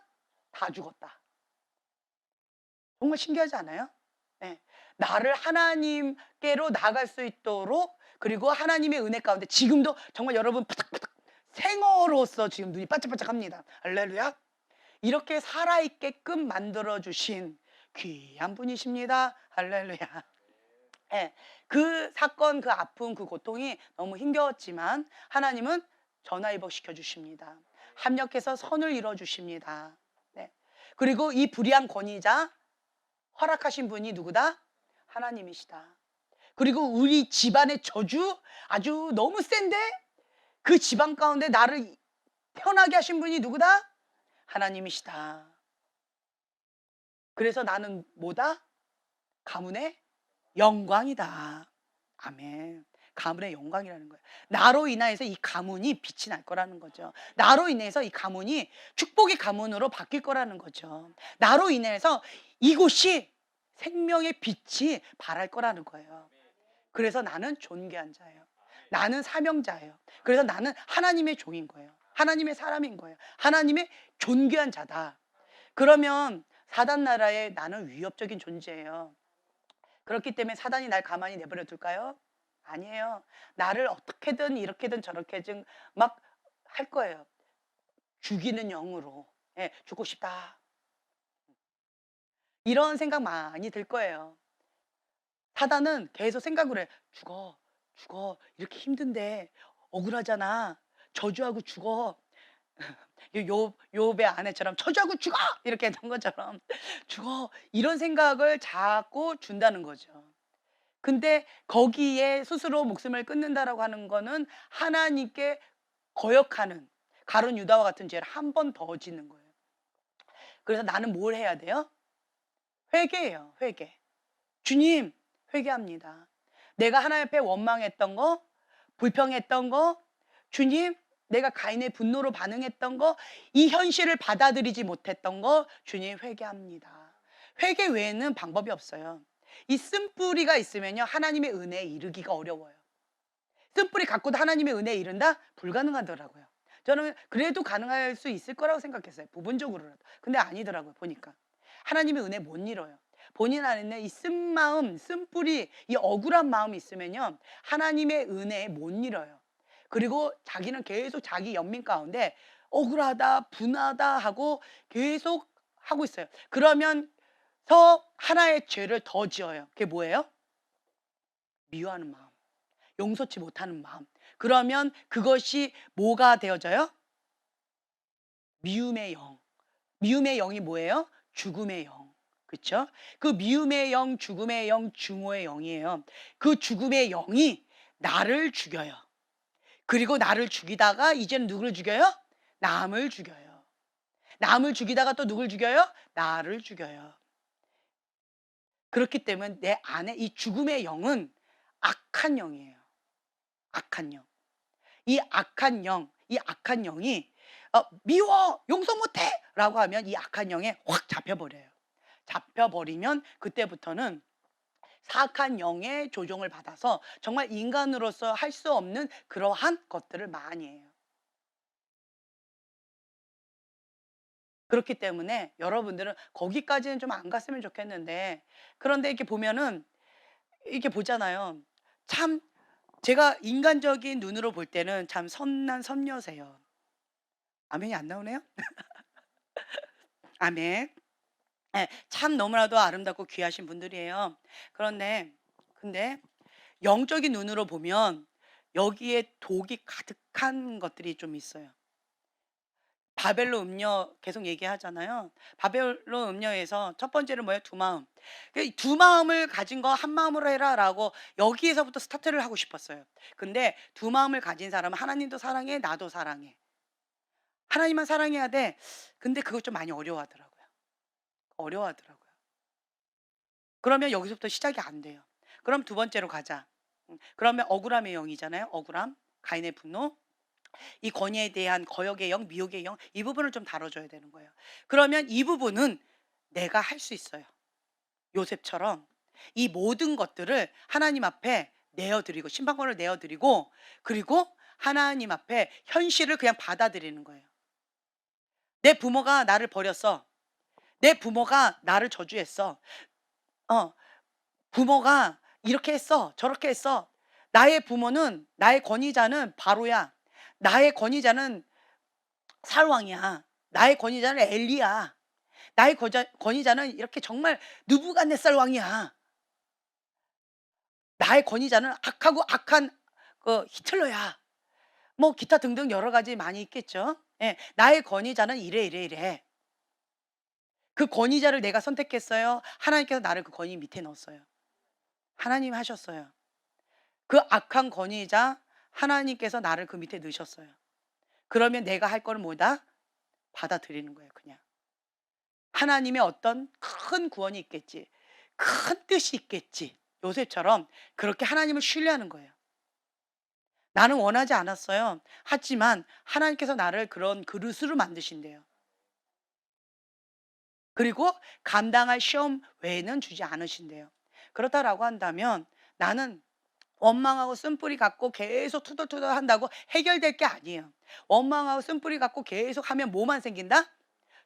다 죽었다. 정말 신기하지 않아요? 예. 나를 하나님께로 나아갈 수 있도록 그리고 하나님의 은혜 가운데 지금도 정말 여러분 푸닥푸닥 생어로서 지금 눈이 반짝반짝합니다. 할렐루야. 이렇게 살아있게끔 만들어주신 귀한 분이십니다. 할렐루야. 예. 그 사건, 그 아픔, 그 고통이 너무 힘겨웠지만 하나님은 전화위복시켜 주십니다. 합력해서 선을 이뤄 주십니다. 네. 그리고 이 불의한 권위자 허락하신 분이 누구다? 하나님이시다. 그리고 우리 집안의 저주 아주 너무 센데 그 집안 가운데 나를 편하게 하신 분이 누구다? 하나님이시다. 그래서 나는 뭐다? 가문의 영광이다. 아멘. 가문의 영광이라는 거예요. 나로 인하여서 이 가문이 빛이 날 거라는 거죠. 나로 인해서 이 가문이 축복의 가문으로 바뀔 거라는 거죠. 나로 인해서 이곳이 생명의 빛이 발할 거라는 거예요. 그래서 나는 존귀한 자예요. 나는 사명자예요. 그래서 나는 하나님의 종인 거예요. 하나님의 사람인 거예요. 하나님의 존귀한 자다. 그러면 사단 나라에 나는 위협적인 존재예요. 그렇기 때문에 사단이 날 가만히 내버려 둘까요? 아니에요. 나를 어떻게든 이렇게든 저렇게든 막 할 거예요. 죽이는 영으로. 예, 죽고 싶다. 이런 생각 많이 들 거예요. 사단은 계속 생각을 해. 죽어, 죽어. 이렇게 힘든데 억울하잖아. 저주하고 죽어. 욥의 아내처럼 저주하고 죽어! 이렇게 했던 것처럼 죽어. 이런 생각을 자꾸 준다는 거죠. 근데 거기에 스스로 목숨을 끊는다라고 하는 거는 하나님께 거역하는 가룟 유다와 같은 죄를 한 번 더 짓는 거예요. 그래서 나는 뭘 해야 돼요? 회개해요. 회개. 주님, 회개합니다. 내가 하나님 앞에 원망했던 거, 불평했던 거, 주님, 내가 가인의 분노로 반응했던 거, 이 현실을 받아들이지 못했던 거, 주님 회개합니다. 회개 외에는 방법이 없어요. 이 쓴뿌리가 있으면요, 하나님의 은혜에 이르기가 어려워요. 쓴뿌리 갖고도 하나님의 은혜에 이른다? 불가능하더라고요. 저는 그래도 가능할 수 있을 거라고 생각했어요. 부분적으로라도. 근데 아니더라고요, 보니까. 하나님의 은혜 못 이뤄요. 본인 안에 이 쓴마음, 쓴뿌리, 이 억울한 마음이 있으면요, 하나님의 은혜에 못 이뤄요. 그리고 자기는 계속 자기 연민 가운데 억울하다, 분하다 하고 계속 하고 있어요. 그러면서 하나의 죄를 더 지어요. 그게 뭐예요? 미워하는 마음, 용서치 못하는 마음. 그러면 그것이 뭐가 되어져요? 미움의 영. 미움의 영이 뭐예요? 죽음의 영. 그쵸? 그 미움의 영, 죽음의 영, 증오의 영이에요. 그 죽음의 영이 나를 죽여요. 그리고 나를 죽이다가 이제는 누구를 죽여요? 남을 죽여요. 남을 죽이다가 또 누굴 죽여요? 나를 죽여요. 그렇기 때문에 내 안에 이 죽음의 영은 악한 영이에요. 악한 영. 이 악한 영, 이 악한 영이 미워, 용서 못해! 라고 하면 이 악한 영에 확 잡혀버려요. 잡혀버리면 그때부터는 사악한 영의 조종을 받아서 정말 인간으로서 할 수 없는 그러한 것들을 많이 해요. 그렇기 때문에 여러분들은 거기까지는 좀 안 갔으면 좋겠는데, 그런데 이렇게 보면은 이렇게 보잖아요. 참 제가 인간적인 눈으로 볼 때는 참 선한 선녀세요. 아멘이 안 나오네요? 아멘. 예. 참 너무나도 아름답고 귀하신 분들이에요. 그런데 근데 영적인 눈으로 보면 여기에 독이 가득한 것들이 좀 있어요. 바벨론 음료 계속 얘기하잖아요. 바벨론 음료에서 첫 번째는 뭐예요? 두 마음. 두 마음을 가진 거 한 마음으로 해라라고 여기에서부터 스타트를 하고 싶었어요. 근데 두 마음을 가진 사람은 하나님도 사랑해, 나도 사랑해. 하나님만 사랑해야 돼. 근데 그거 좀 많이 어려워하더라고요. 어려워하더라고요. 그러면 여기서부터 시작이 안 돼요. 그럼 두 번째로 가자. 그러면 억울함의 영이잖아요. 억울함, 가인의 분노. 이 권위에 대한 거역의 영, 미혹의 영, 이 부분을 좀 다뤄줘야 되는 거예요. 그러면 이 부분은 내가 할 수 있어요. 요셉처럼 이 모든 것들을 하나님 앞에 내어드리고 심판권을 내어드리고, 그리고 하나님 앞에 현실을 그냥 받아들이는 거예요. 내 부모가 나를 버렸어. 내 부모가 나를 저주했어. 어, 부모가 이렇게 했어. 저렇게 했어. 나의 부모는, 나의 권위자는 바로야. 나의 권위자는 살왕이야. 나의 권위자는 엘리야. 나의 권위자는 이렇게 정말 느부갓네살 왕이야. 나의 권위자는 악하고 악한 그 히틀러야. 뭐 기타 등등 여러 가지 많이 있겠죠. 예. 나의 권위자는 이래 이래 이래. 그 권위자를 내가 선택했어요? 하나님께서 나를 그 권위 밑에 넣었어요? 하나님이 하셨어요. 그 악한 권위자 하나님께서 나를 그 밑에 넣으셨어요. 그러면 내가 할 거는 뭐다? 받아들이는 거예요, 그냥. 하나님의 어떤 큰 구원이 있겠지. 큰 뜻이 있겠지. 요셉처럼 그렇게 하나님을 신뢰하는 거예요. 나는 원하지 않았어요. 하지만 하나님께서 나를 그런 그릇으로 만드신대요. 그리고 감당할 시험 외에는 주지 않으신대요. 그렇다라고 한다면 나는 원망하고 쓴뿌리 갖고 계속 투덜투덜 한다고 해결될 게 아니에요. 원망하고 쓴뿌리 갖고 계속 하면 뭐만 생긴다?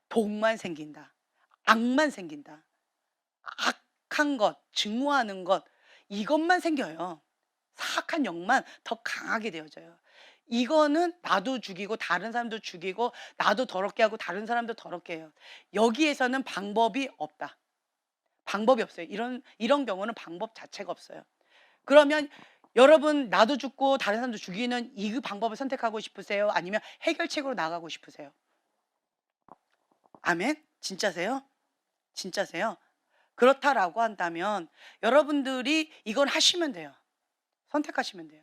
독만 생긴다. 악만 생긴다. 악한 것, 증오하는 것, 이것만 생겨요. 사악한 영만 더 강하게 되어져요. 이거는 나도 죽이고 다른 사람도 죽이고 나도 더럽게 하고 다른 사람도 더럽게 해요. 여기에서는 방법이 없다. 방법이 없어요. 이런 경우는 방법 자체가 없어요. 그러면 여러분 나도 죽고 다른 사람도 죽이는 이 방법을 선택하고 싶으세요? 아니면 해결책으로 나가고 싶으세요? 아멘? 진짜세요? 진짜세요? 그렇다라고 한다면 여러분들이 이건 하시면 돼요. 선택하시면 돼요.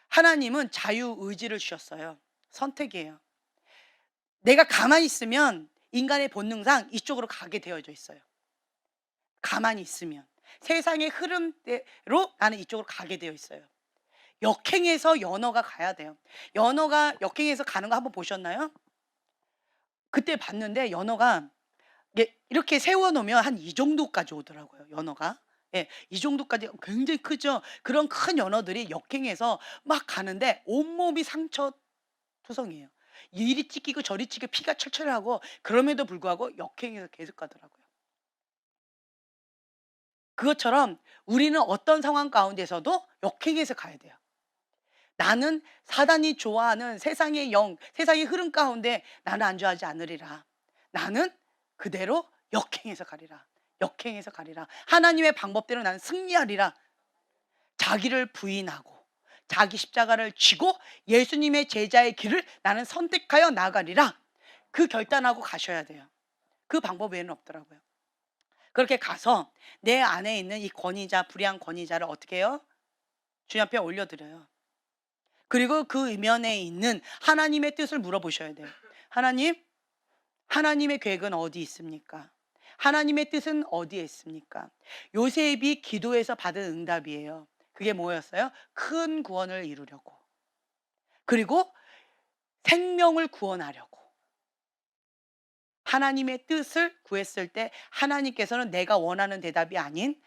하나님은 자유의지를 주셨어요. 선택이에요. 내가 가만히 있으면 인간의 본능상 이쪽으로 가게 되어져 있어요. 가만히 있으면. 세상의 흐름대로 나는 이쪽으로 가게 되어 있어요. 역행해서 연어가 가야 돼요. 연어가 역행해서 가는 거 한번 보셨나요? 그때 봤는데 연어가 이렇게 세워 놓으면 한 이 정도까지 오더라고요, 연어가. 예. 이 정도까지 굉장히 크죠. 그런 큰 연어들이 역행해서 막 가는데 온몸이 상처투성이에요. 이리 찢기고 저리 찢기고 피가 철철하고, 그럼에도 불구하고 역행해서 계속 가더라고요. 그것처럼 우리는 어떤 상황 가운데서도 역행해서 가야 돼요. 나는 사단이 좋아하는 세상의 영, 세상의 흐름 가운데 나는 안주하지 않으리라. 나는 그대로 역행해서 가리라. 역행해서 가리라. 하나님의 방법대로 나는 승리하리라. 자기를 부인하고 자기 십자가를 쥐고 예수님의 제자의 길을 나는 선택하여 나가리라. 그 결단하고 가셔야 돼요. 그 방법 외에는 없더라고요. 그렇게 가서 내 안에 있는 이 권위자, 불의한 권위자를 어떻게 해요? 주님 앞에 올려드려요. 그리고 그 이면에 있는 하나님의 뜻을 물어보셔야 돼요. 하나님, 하나님의 계획은 어디 있습니까? 하나님의 뜻은 어디에 있습니까? 요셉이 기도해서 받은 응답이에요. 그게 뭐였어요? 큰 구원을 이루려고. 그리고 생명을 구원하려고. 하나님의 뜻을 구했을 때 하나님께서는 내가 원하는 대답이 아닌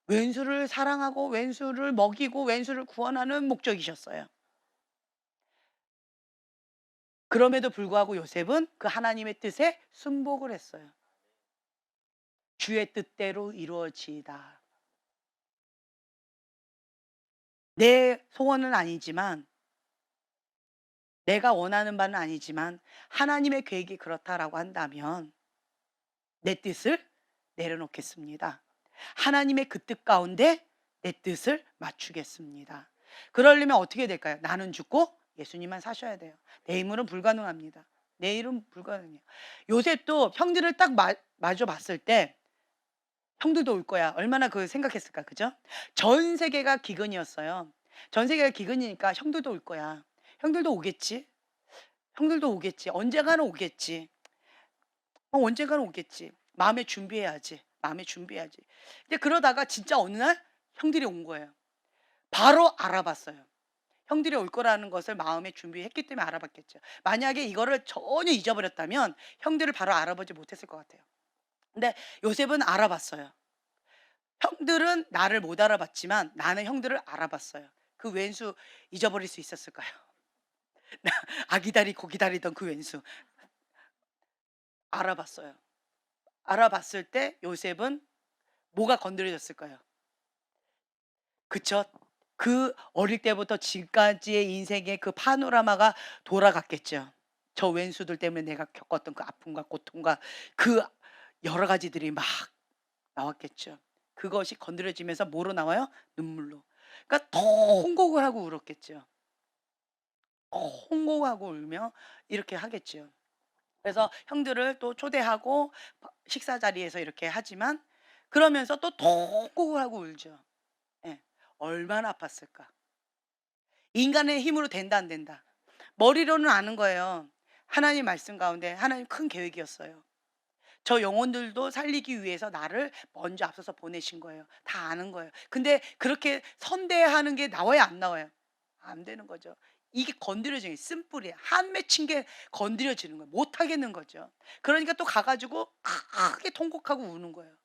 왼수를 사랑하고 왼수를 먹이고 왼수를 구원하는 목적이셨어요. 그럼에도 불구하고 요셉은 그 하나님의 뜻에 순복을 했어요. 주의 뜻대로 이루어지이다. 내 소원은 아니지만, 내가 원하는 바는 아니지만 하나님의 계획이 그렇다라고 한다면 내 뜻을 내려놓겠습니다. 하나님의 그 뜻 가운데 내 뜻을 맞추겠습니다. 그러려면 어떻게 될까요? 나는 죽고 예수님만 사셔야 돼요. 내 힘으로는 불가능합니다. 내 일은 불가능해요. 요셉도 형들을 딱 마주 봤을 때 형들도 올 거야. 얼마나 그 생각했을까, 그죠? 전 세계가 기근이었어요. 전 세계가 기근이니까 형들도 올 거야. 형들도 오겠지. 형들도 오겠지. 언젠가는 오겠지. 언젠가는 오겠지. 마음에 준비해야지. 마음에 준비해야지. 근데 그러다가 진짜 어느 날 형들이 온 거예요. 바로 알아봤어요. 형들이 올 거라는 것을 마음에 준비했기 때문에 알아봤겠죠. 만약에 이거를 전혀 잊어버렸다면 형들을 바로 알아보지 못했을 것 같아요. 근데 요셉은 알아봤어요. 형들은 나를 못 알아봤지만 나는 형들을 알아봤어요. 그 왼수 잊어버릴 수 있었을까요? 아기다리 고기다리던 그 왼수 알아봤어요. 알아봤을 때 요셉은 뭐가 건드려졌을까요? 그쵸? 그 어릴 때부터 지금까지의 인생의 그 파노라마가 돌아갔겠죠. 저 왼수들 때문에 내가 겪었던 그 아픔과 고통과 그 여러 가지들이 막 나왔겠죠. 그것이 건드려지면서 뭐로 나와요? 눈물로. 그러니까 통곡을 하고 울었겠죠. 통곡하고 울며 이렇게 하겠죠. 그래서 형들을 또 초대하고 식사 자리에서 이렇게 하지만 그러면서 또 통곡을 하고 울죠. 예. 얼마나 아팠을까. 인간의 힘으로 된다 안 된다. 머리로는 아는 거예요. 하나님 말씀 가운데 하나님 큰 계획이었어요. 저 영혼들도 살리기 위해서 나를 먼저 앞서서 보내신 거예요. 다 아는 거예요. 근데 그렇게 선대하는 게 나와요, 안 나와요? 안 되는 거죠. 이게 건드려지는 게 쓴뿌리에 한 맺힌 게 건드려지는 거예요. 못 하겠는 거죠. 그러니까 또 가 가지고 크게 통곡하고 우는 거예요.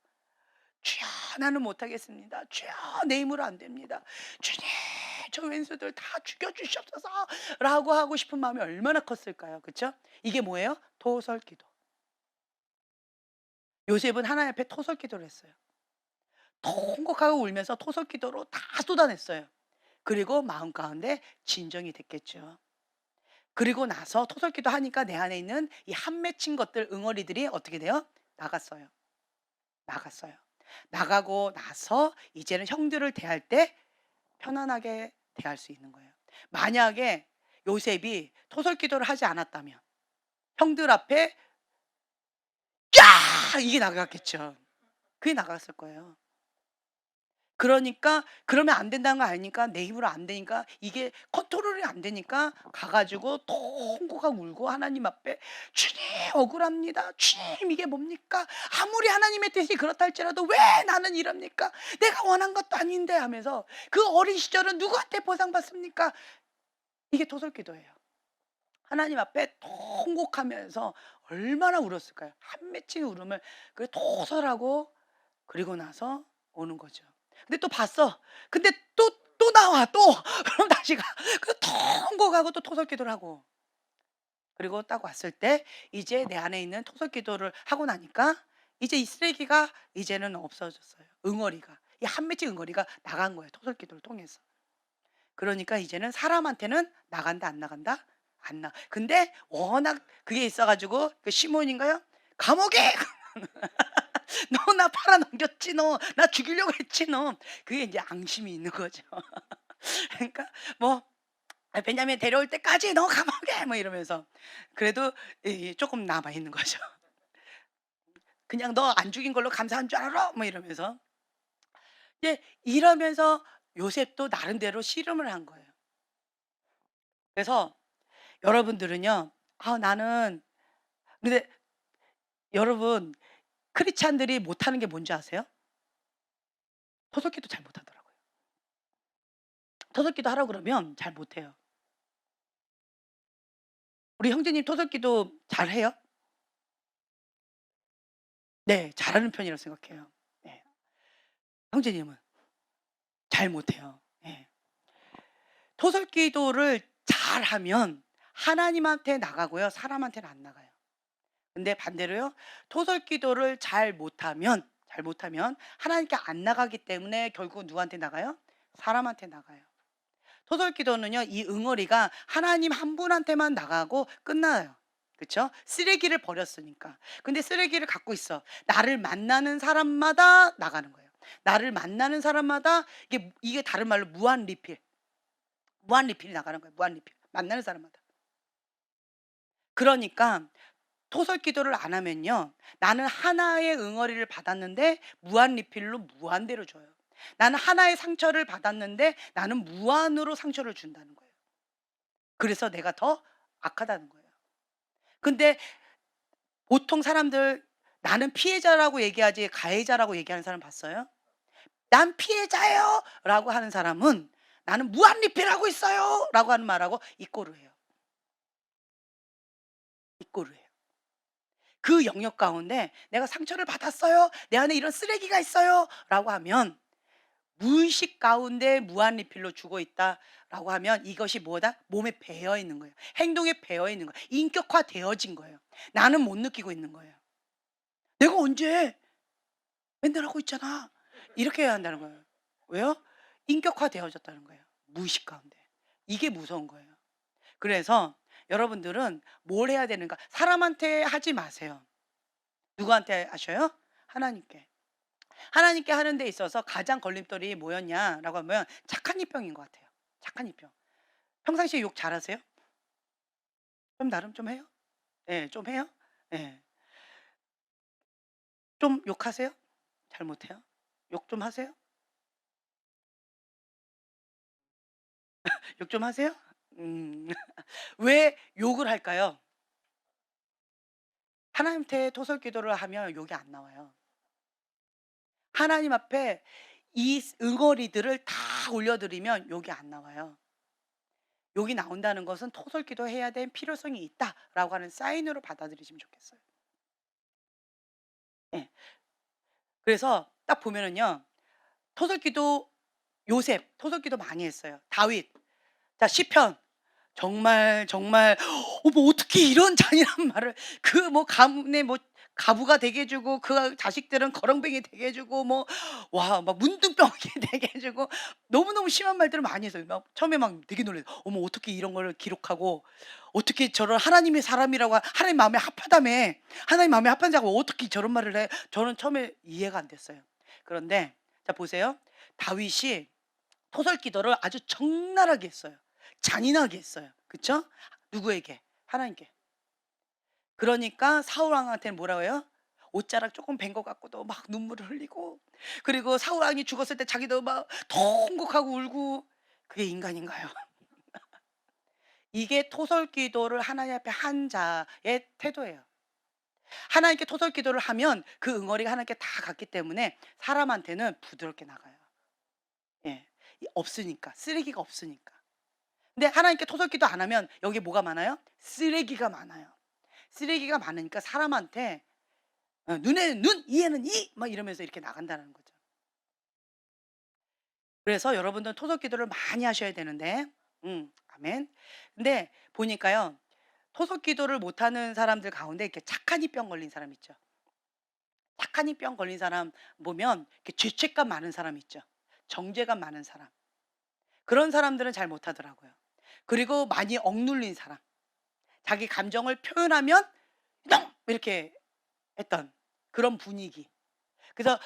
"주여 나는 못 하겠습니다. 주여 내 힘으로 안 됩니다. 주님 저 왼수들 다 죽여 주시옵소서."라고 하고 싶은 마음이 얼마나 컸을까요? 그쵸? 이게 뭐예요? 토설기도. 요셉은 하나님 앞에 토설기도를 했어요. 통곡하고 울면서 토설기도로 다 쏟아냈어요. 그리고 마음 가운데 진정이 됐겠죠. 그리고 나서 토설기도 하니까 내 안에 있는 이 한 맺힌 것들 응어리들이 어떻게 돼요? 나갔어요. 나갔어요. 나가고 나서 이제는 형들을 대할 때 편안하게 대할 수 있는 거예요. 만약에 요셉이 토설기도를 하지 않았다면 형들 앞에 야! 이게 나갔겠죠. 그게 나갔을 거예요. 그러니까 그러면 안 된다는 거 아니까 내 힘으로 안 되니까 이게 컨트롤이 안 되니까 가 가지고 통곡하고 울고 하나님 앞에 "주님 억울합니다. 주님 이게 뭡니까? 아무리 하나님의 뜻이 그렇다 할지라도 왜 나는 이럽니까? 내가 원한 것도 아닌데." 하면서 그 어린 시절은 누구한테 보상받습니까? 이게 토설기도예요. 하나님 앞에 통곡하면서 얼마나 울었을까요? 한 맺힌 울음을 그 토설하고 그리고 나서 오는 거죠. 근데 또 봤어. 근데 또 나와 또. 그럼 다시 가. 그 통곡하고 또 토설기도를 하고. 그리고 딱 왔을 때 이제 내 안에 있는 토설기도를 하고 나니까 이제 이 쓰레기가 이제는 없어졌어요. 응어리가. 이 한 맺힌 응어리가 나간 거예요, 토설기도를 통해서. 그러니까 이제는 사람한테는 나간다 안 나간다? 안 나. 근데 워낙 그게 있어 가지고 그 시몬인가요? "감옥에!" "너 나 팔아 넘겼지 너. 나 죽이려고 했지 너." 그게 인제 앙심이 있는 거죠. 그러니까 뭐 "베냐민 데려올 때까지 너 감옥에!" 뭐 이러면서 그래도 이 쪼끔 남아 있는 거죠. 그냥 너 안 죽인 걸로 감사한 줄 알아? 뭐 이러면서. 이제 이러면서 요셉도 나름대로 씨름을 한 거예요. 그래서 여러분들은요. 아 나는 근데 여러분 크리스찬들이 못하는 게 뭔지 아세요? 토속기도 잘 못하더라고요. 토속기도 하라고 그러면 잘 못해요. 우리 형제님 토속기도 잘해요? 네. 잘하는 편이라고 생각해요. 네. 형제님은 잘 못해요. 예. 토설기도를 잘하면 하나님한테 나가고요. 사람한테는 안 나가요. 근데 반대로요. 토설기도를 잘 못하면 하나님께 안 나가기 때문에 결국 누구한테 나가요? 사람한테 나가요. 토설기도는요. 이 응어리가 하나님 한 분한테만 나가고 끝나요. 그쵸? 쓰레기를 버렸으니까. 근데 쓰레기를 갖고 있어. 나를 만나는 사람마다 나가는 거예요. 나를 만나는 사람마다 이게 다른 말로 무한 리필. 무한 리필이 나가는 거예요. 무한 리필. 만나는 사람마다. 그러니까 토설 기도를 안 하면요. 나는 하나의 응어리를 받았는데 무한 리필로 무한대로 줘요. 나는 하나의 상처를 받았는데 나는 무한으로 상처를 준다는 거예요. 그래서 내가 더 악하다는 거예요. 근데 보통 사람들 나는 피해자라고 얘기하지 가해자라고 얘기하는 사람 봤어요? "난 피해자예요."라고 하는 사람은 "나는 무한 리필하고 있어요."라고 하는 말하고 이꼬르 해요. 이꼬르 해요. 그 영역 가운데 "내가 상처를 받았어요. 내 안에 이런 쓰레기가 있어요."라고 하면 무의식 가운데 무한 리필로 주고 있다라고 하면 이것이 뭐다? 몸에 배어 있는 거예요. 행동에 배어 있는 거예요. 인격화되어진 거예요. 나는 못 느끼고 있는 거예요. '내가 언제 맨날 하고 있잖아.' 이렇게 해야 한다는 거예요. 왜요? 인격화되어졌다는 거예요, 무의식 가운데. 이게 무서운 거예요. 그래서 여러분들은 뭘 해야 되는가? 사람한테 하지 마세요. 누구한테 하셔요? 하나님께. 하나님께 하는 데 있어서 가장 걸림돌이 뭐였냐라고 하면 착한 이병인 것 같아요. 착한 이병. 평상시에 욕 잘하세요? 좀 나름 좀 해요? 예, 좀 해요? 예. 좀 욕하세요? 잘 못해요? 욕 좀 하세요? 욕 좀 하세요? 음. 왜 욕을 할까요? 하나님한테 토설기도를 하면 욕이 안 나와요. 하나님 앞에 이 응어리들을 다 올려드리면 욕이 안 나와요. 욕이 나온다는 것은 토설기도 해야 될 필요성이 있다라고 하는 사인으로 받아들이시면 좋겠어요. 예. 그래서 딱 보면은요. 토설기도 요셉 토설기도 많이 했어요. 다윗. 자 시편. 정말, 정말 어머 어떻게 이런 잔인한 말을 그 뭐 가문의 뭐 가부가 되게 해 주고 그 자식들은 거렁뱅이 되게 해 주고 뭐 와 막 문둥병이 되게 해 주고 너무너무 심한 말들을 많이 했어요. 막 처음에 막 되게 놀랐어요. 어머 어떻게 이런 거를 기록하고 어떻게 저런 하나님의 사람이라고 하나님 마음에 합하다며 하나님 마음에 합한 자가 어떻게 저런 말을 해. 저는 처음에 이해가 안 됐어요. 그런데 자 보세요. 다윗이 토설기도를 아주 적나라하게 했어요. 잔인하게 했어요. 그쵸? 누구에게? 하나님께. 그러니까 사울 왕한테는 뭐라고 해요? 옷자락 조금 벤 것 같고도 막 눈물을 흘리고 그리고 사울 왕이 죽었을 때 자기도 막 통곡하고 울고 그게 인간인가요? 이게 토설기도를 하나님 앞에 한 자의 태도예요. 하나님께 토설기도를 하면 그 응어리가 하나님께 다 갔기 때문에 사람한테는 부드럽게 나가요. 예. 없으니까. 쓰레기가 없으니까. 근데 하나님께 토설기도 안 하면 여기 뭐가 많아요? 쓰레기가 많아요. 쓰레기가 많으니까 사람한테 눈에는 눈, 이에는 이 막 이러면서 이렇게 나간다는 거죠. 그래서 여러분들은 토설기도를 많이 하셔야 되는데 아멘. 근데 보니까요. 토설기도를 못하는 사람들 가운데 이렇게 착한 이병 걸린 사람 있죠. 착한 이병 걸린 사람 보면 이렇게 죄책감 많은 사람 있죠. 정죄감 많은 사람. 그런 사람들은 잘 못하더라고요. 그리고 많이 억눌린 사람. 자기 감정을 표현하면 "너!" 이렇게 했던 그런 분위기. 그래서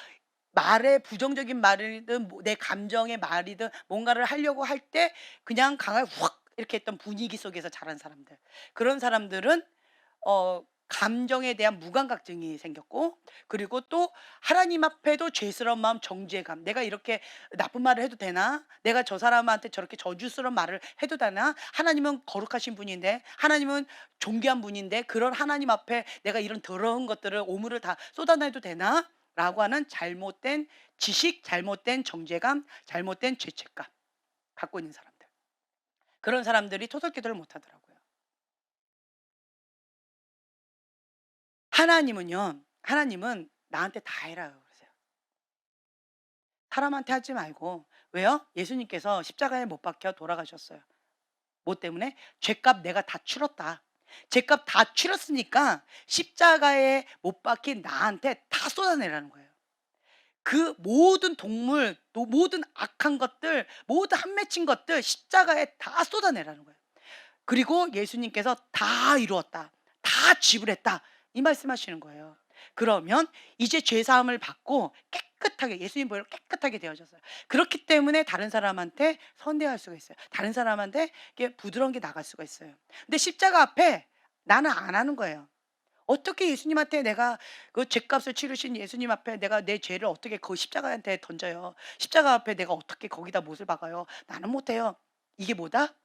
말에 부정적인 말이든 뭐 내 감정의 말이든 뭔가를 하려고 할 때 그냥 강하게 확 이렇게 했던 분위기 속에서 자란 사람들. 그런 사람들은 어 감정에 대한 무감각증이 생겼고, 그리고 또 하나님 앞에도 죄스러운 마음, 정죄감. 내가 이렇게 나쁜 말을 해도 되나? 내가 저 사람한테 저렇게 저주스러운 말을 해도 되나? 하나님은 거룩하신 분인데, 하나님은 존귀한 분인데, 그런 하나님 앞에 내가 이런 더러운 것들을, 오물을 다 쏟아내도 되나? 라고 하는 잘못된 지식, 잘못된 정죄감, 잘못된 죄책감 갖고 있는 사람들. 그런 사람들이 토설기도를 못 하더라고요. 하나님은 나한테 다 해라요. 그러세요. 사람한테 하지 말고. 왜요? 예수님께서 십자가에 못 박혀 돌아가셨어요. 뭐 때문에? 죄값 내가 다 치렀다. 죄값 다 치렀으니까 십자가에 못 박힌 나한테 다 쏟아내라는 거예요. 그 모든 동물, 또 모든 악한 것들, 모든 한 맺힌 것들 십자가에 다 쏟아내라는 거예요. 그리고 예수님께서 다 이루었다. 다 지불했다. 이 말씀하시는 거예요. 그러면 이제 죄 사함을 받고 깨끗하게, 예수님 보혈로 깨끗하게 되어졌어요. 그렇기 때문에 다른 사람한테 선대할 수가 있어요. 다른 사람한테 이게 부드러운 게 나갈 수가 있어요. 근데 십자가 앞에 나는 안 하는 거예요. 어떻게 예수님한테 내가 그 죄값을 치르신 예수님 앞에 내가 내 죄를 어떻게 그 십자가한테 던져요? 십자가 앞에 내가 어떻게 거기다 못을 박아요? 나는 못해요. 이게 뭐다?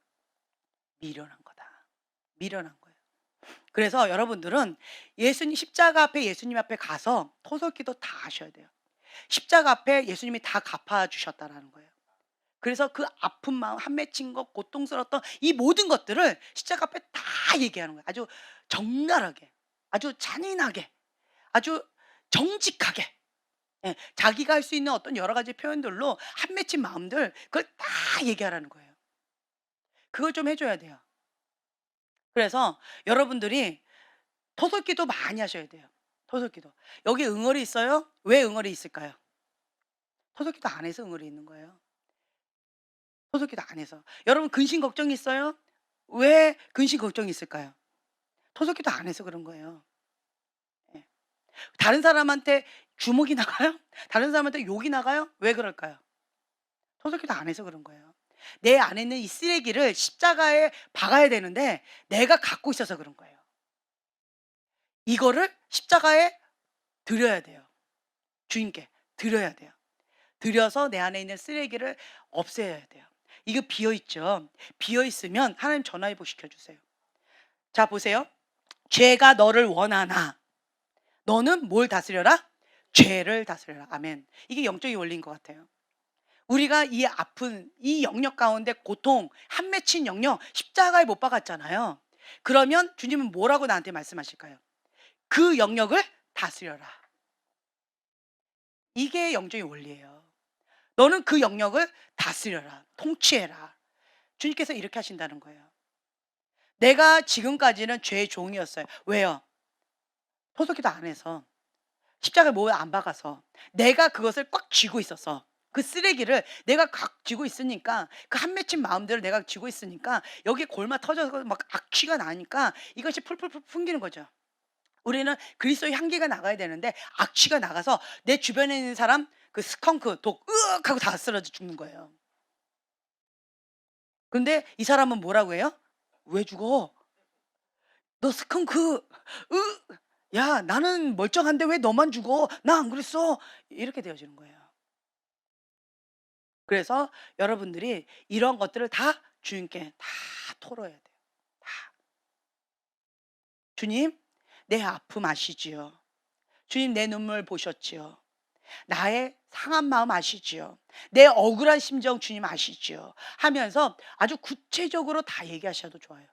미련한 거다. 미련한 거예요. 그래서 여러분들은 예수님 십자가 앞에, 예수님 앞에 가서 토설기도 다 하셔야 돼요. 십자가 앞에 예수님이 다 갚아 주셨다라는 거예요. 그래서 그 아픈 마음, 한 맺힌 것, 고통스러웠던 이 모든 것들을 십자가 앞에 다 얘기하는 거예요. 아주 적나라하게, 아주 잔인하게, 아주 정직하게. 예, 자기가 할 수 있는 어떤 여러 가지 표현들로 한 맺힌 마음들, 그걸 다 얘기하라는 거예요. 그걸 좀 해줘야 돼요. 그래서 여러분들이 토설기도 많이 하셔야 돼요. 토설기도. 여기 응어리 있어요? 왜 응어리 있을까요? 토설기도 안 해서 응어리 있는 거예요. 토설기도 안 해서. 여러분 근심 걱정이 있어요? 왜 근심 걱정이 있을까요? 토설기도 안 해서 그런 거예요. 예. 다른 사람한테 주먹이 나가요? 다른 사람한테 욕이 나가요? 왜 그럴까요? 토설기도 안 해서 그런 거예요. 내 안에 있는 이 쓰레기를 십자가에 박아야 되는데 내가 갖고 있어서 그런 거예요. 이거를 십자가에 드려야 돼요. 주님께 드려야 돼요. 드려서 내 안에 있는 쓰레기를 없애야 돼요. 이거 비어 있죠. 비어 있으면 하나님 전화위복 시켜주세요. 자 보세요. 죄가 너를 원하나 너는 뭘 다스려라? 죄를 다스려라. 아멘. 이게 영적인 원리인 것 같아요. 우리가 이 아픈 이 영역 가운데 고통, 한 맺힌 영역 십자가에 못 박았잖아요. 그러면 주님은 뭐라고 나한테 말씀하실까요? 그 영역을 다스려라. 이게 영적인 원리예요. 너는 그 영역을 다스려라. 통치해라. 주님께서 이렇게 하신다는 거예요. 내가 지금까지는 죄의 종이었어요. 왜요? 토속기도 안 해서. 십자가에 뭐 안 박아서. 내가 그것을 꽉 쥐고 있어서. 그 쓰레기를 내가 각 쥐고 있으니까, 그 한 맺힌 마음들을 내가 쥐고 있으니까 여기 골마 터져서 막 악취가 나니까 이것이 풀풀풀 풍기는 거죠. 우리는 그리스도의 향기가 나가야 되는데 악취가 나가서 내 주변에 있는 사람 그 스컹크 독 으악 하고 다 쓰러져 죽는 거예요. 근데 이 사람은 뭐라고 해요? "왜 죽어? 너 스컹크. 야 나는 멀쩡한데 왜 너만 죽어? 나 안 그랬어." 이렇게 되어지는 거예요. 그래서 여러분들이 이런 것들을 다 주님께 다 토로해야 돼요. 다. "주님 내 아픔 아시지요. 주님 내 눈물 보셨지요. 나의 상한 마음 아시지요. 내 억울한 심정 주님 아시지요." 하면서 아주 구체적으로 다 얘기하셔도 좋아요.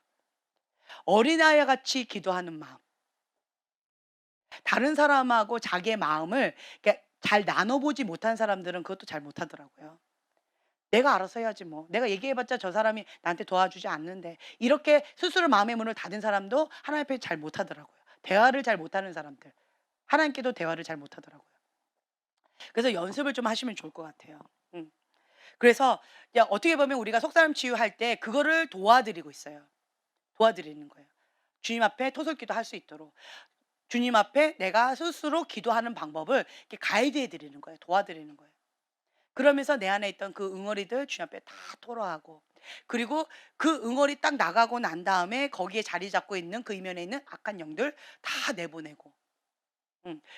어린아이와 같이 기도하는 마음. 다른 사람하고 자기의 마음을 이렇게 잘 나눠보지 못한 사람들은 그것도 잘 못하더라고요. 내가 알아서 해야지 뭐. 내가 얘기해봤자 저 사람이 나한테 도와주지 않는데. 이렇게 스스로 마음의 문을 닫은 사람도 하나님 앞에 잘 못하더라고요. 대화를 잘 못하는 사람들. 하나님께도 대화를 잘 못하더라고요. 그래서 연습을 좀 하시면 좋을 것 같아요. 음. 그래서 이제 어떻게 보면 우리가 속사람 치유할 때 그거를 도와드리고 있어요. 도와드리는 거예요. 주님 앞에 토설기도 할 수 있도록. 주님 앞에 내가 스스로 기도하는 방법을 이렇게 가이드해 드리는 거예요. 도와드리는 거예요. 그러면서 내 안에 있던 그 응어리들 주님 앞에 다 토로하고, 그리고 그 응어리 딱 나가고 난 다음에 거기에 자리 잡고 있는 그 이면에 있는 악한 영들 다 내보내고,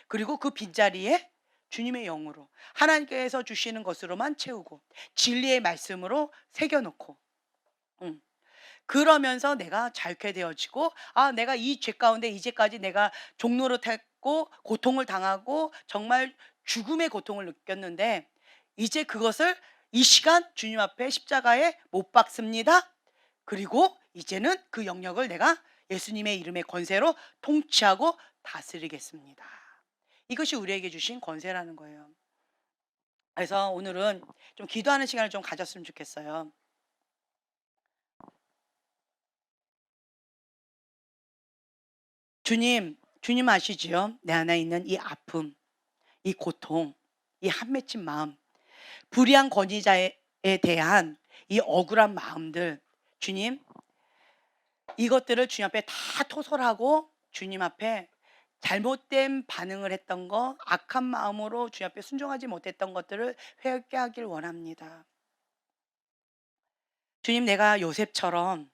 그리고 그 빈자리에 주님의 영으로 하나님께서 주시는 것으로만 채우고 진리의 말씀으로 새겨 놓고, 음. 그러면서 내가 자유케 되어지고, 아 내가 이 죄 가운데 이제까지 내가 종노릇했고 고통을 당하고 정말 죽음의 고통을 느꼈는데, 이제 그것을 이 시간 주님 앞에 십자가에 못 박습니다. 그리고 이제는 그 영역을 내가 예수님의 이름의 권세로 통치하고 다스리겠습니다. 이것이 우리에게 주신 권세라는 거예요. 그래서 오늘은 좀 기도하는 시간을 좀 가졌으면 좋겠어요. 주님 아시지요? 내 안에 있는 이 아픔, 이 고통, 이 한 맺힌 마음, 불의한 권위자에 대한 이 억울한 마음들, 주님, 이것들을 주님 앞에 다 토설하고 주님 앞에 잘못된 반응을 했던 거, 악한 마음으로 주님 앞에 순종하지 못했던 것들을 회개하길 원합니다. 주님, 내가 요셉처럼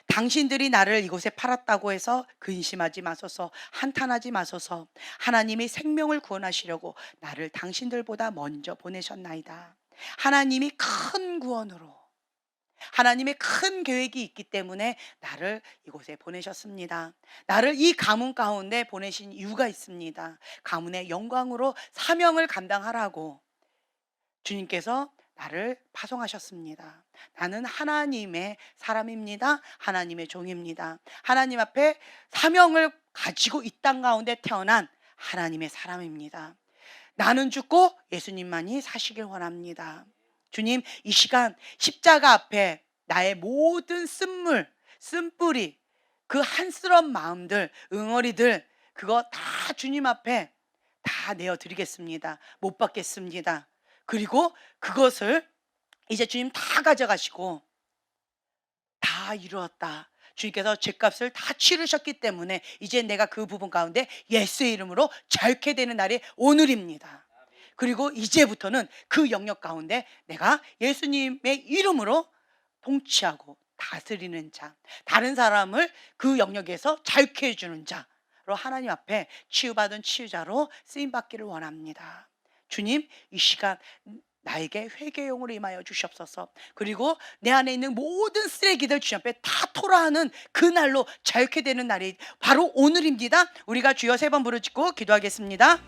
당신들이 나를 이곳에 팔았다고 해서 근심하지 마소서, 한탄하지 마소서. 하나님이 생명을 구원하시려고 나를 당신들보다 먼저 보내셨나이다. 하나님이 큰 구원으로, 하나님의 큰 계획이 있기 때문에 나를 이곳에 보내셨습니다. 나를 이 가문 가운데 보내신 이유가 있습니다. 가문의 영광으로 사명을 감당하라고 주님께서 나를 파송하셨습니다. 나는 하나님의 사람입니다. 하나님의 종입니다. 하나님 앞에 사명을 가지고 이 땅 가운데 태어난 하나님의 사람입니다. 나는 죽고 예수님만이 사시길 원합니다. 주님, 이 시간 십자가 앞에 나의 모든 쓴물, 쓴뿌리, 그 한스러운 마음들, 응어리들, 그거 다 주님 앞에 다 내어드리겠습니다. 못 받겠습니다. 그리고 그것을 이제 주님 다 가져가시고, 다 이루었다. 주님께서 죄값을 다 치르셨기 때문에 이제 내가 그 부분 가운데 예수의 이름으로 자유케 되는 날이 오늘입니다. 그리고 이제부터는 그 영역 가운데 내가 예수님의 이름으로 통치하고 다스리는 자, 다른 사람을 그 영역에서 자유케 해주는 자로 하나님 앞에 치유받은 치유자로 쓰임받기를 원합니다. 주님, 이 시간 나에게 회개용으로 임하여 주시옵소서. 그리고 내 안에 있는 모든 쓰레기들 주님 앞에 다 토라하는 그날로 자유케 되는 날이 바로 오늘입니다. 우리가 주여 세 번 부르짖고 기도하겠습니다.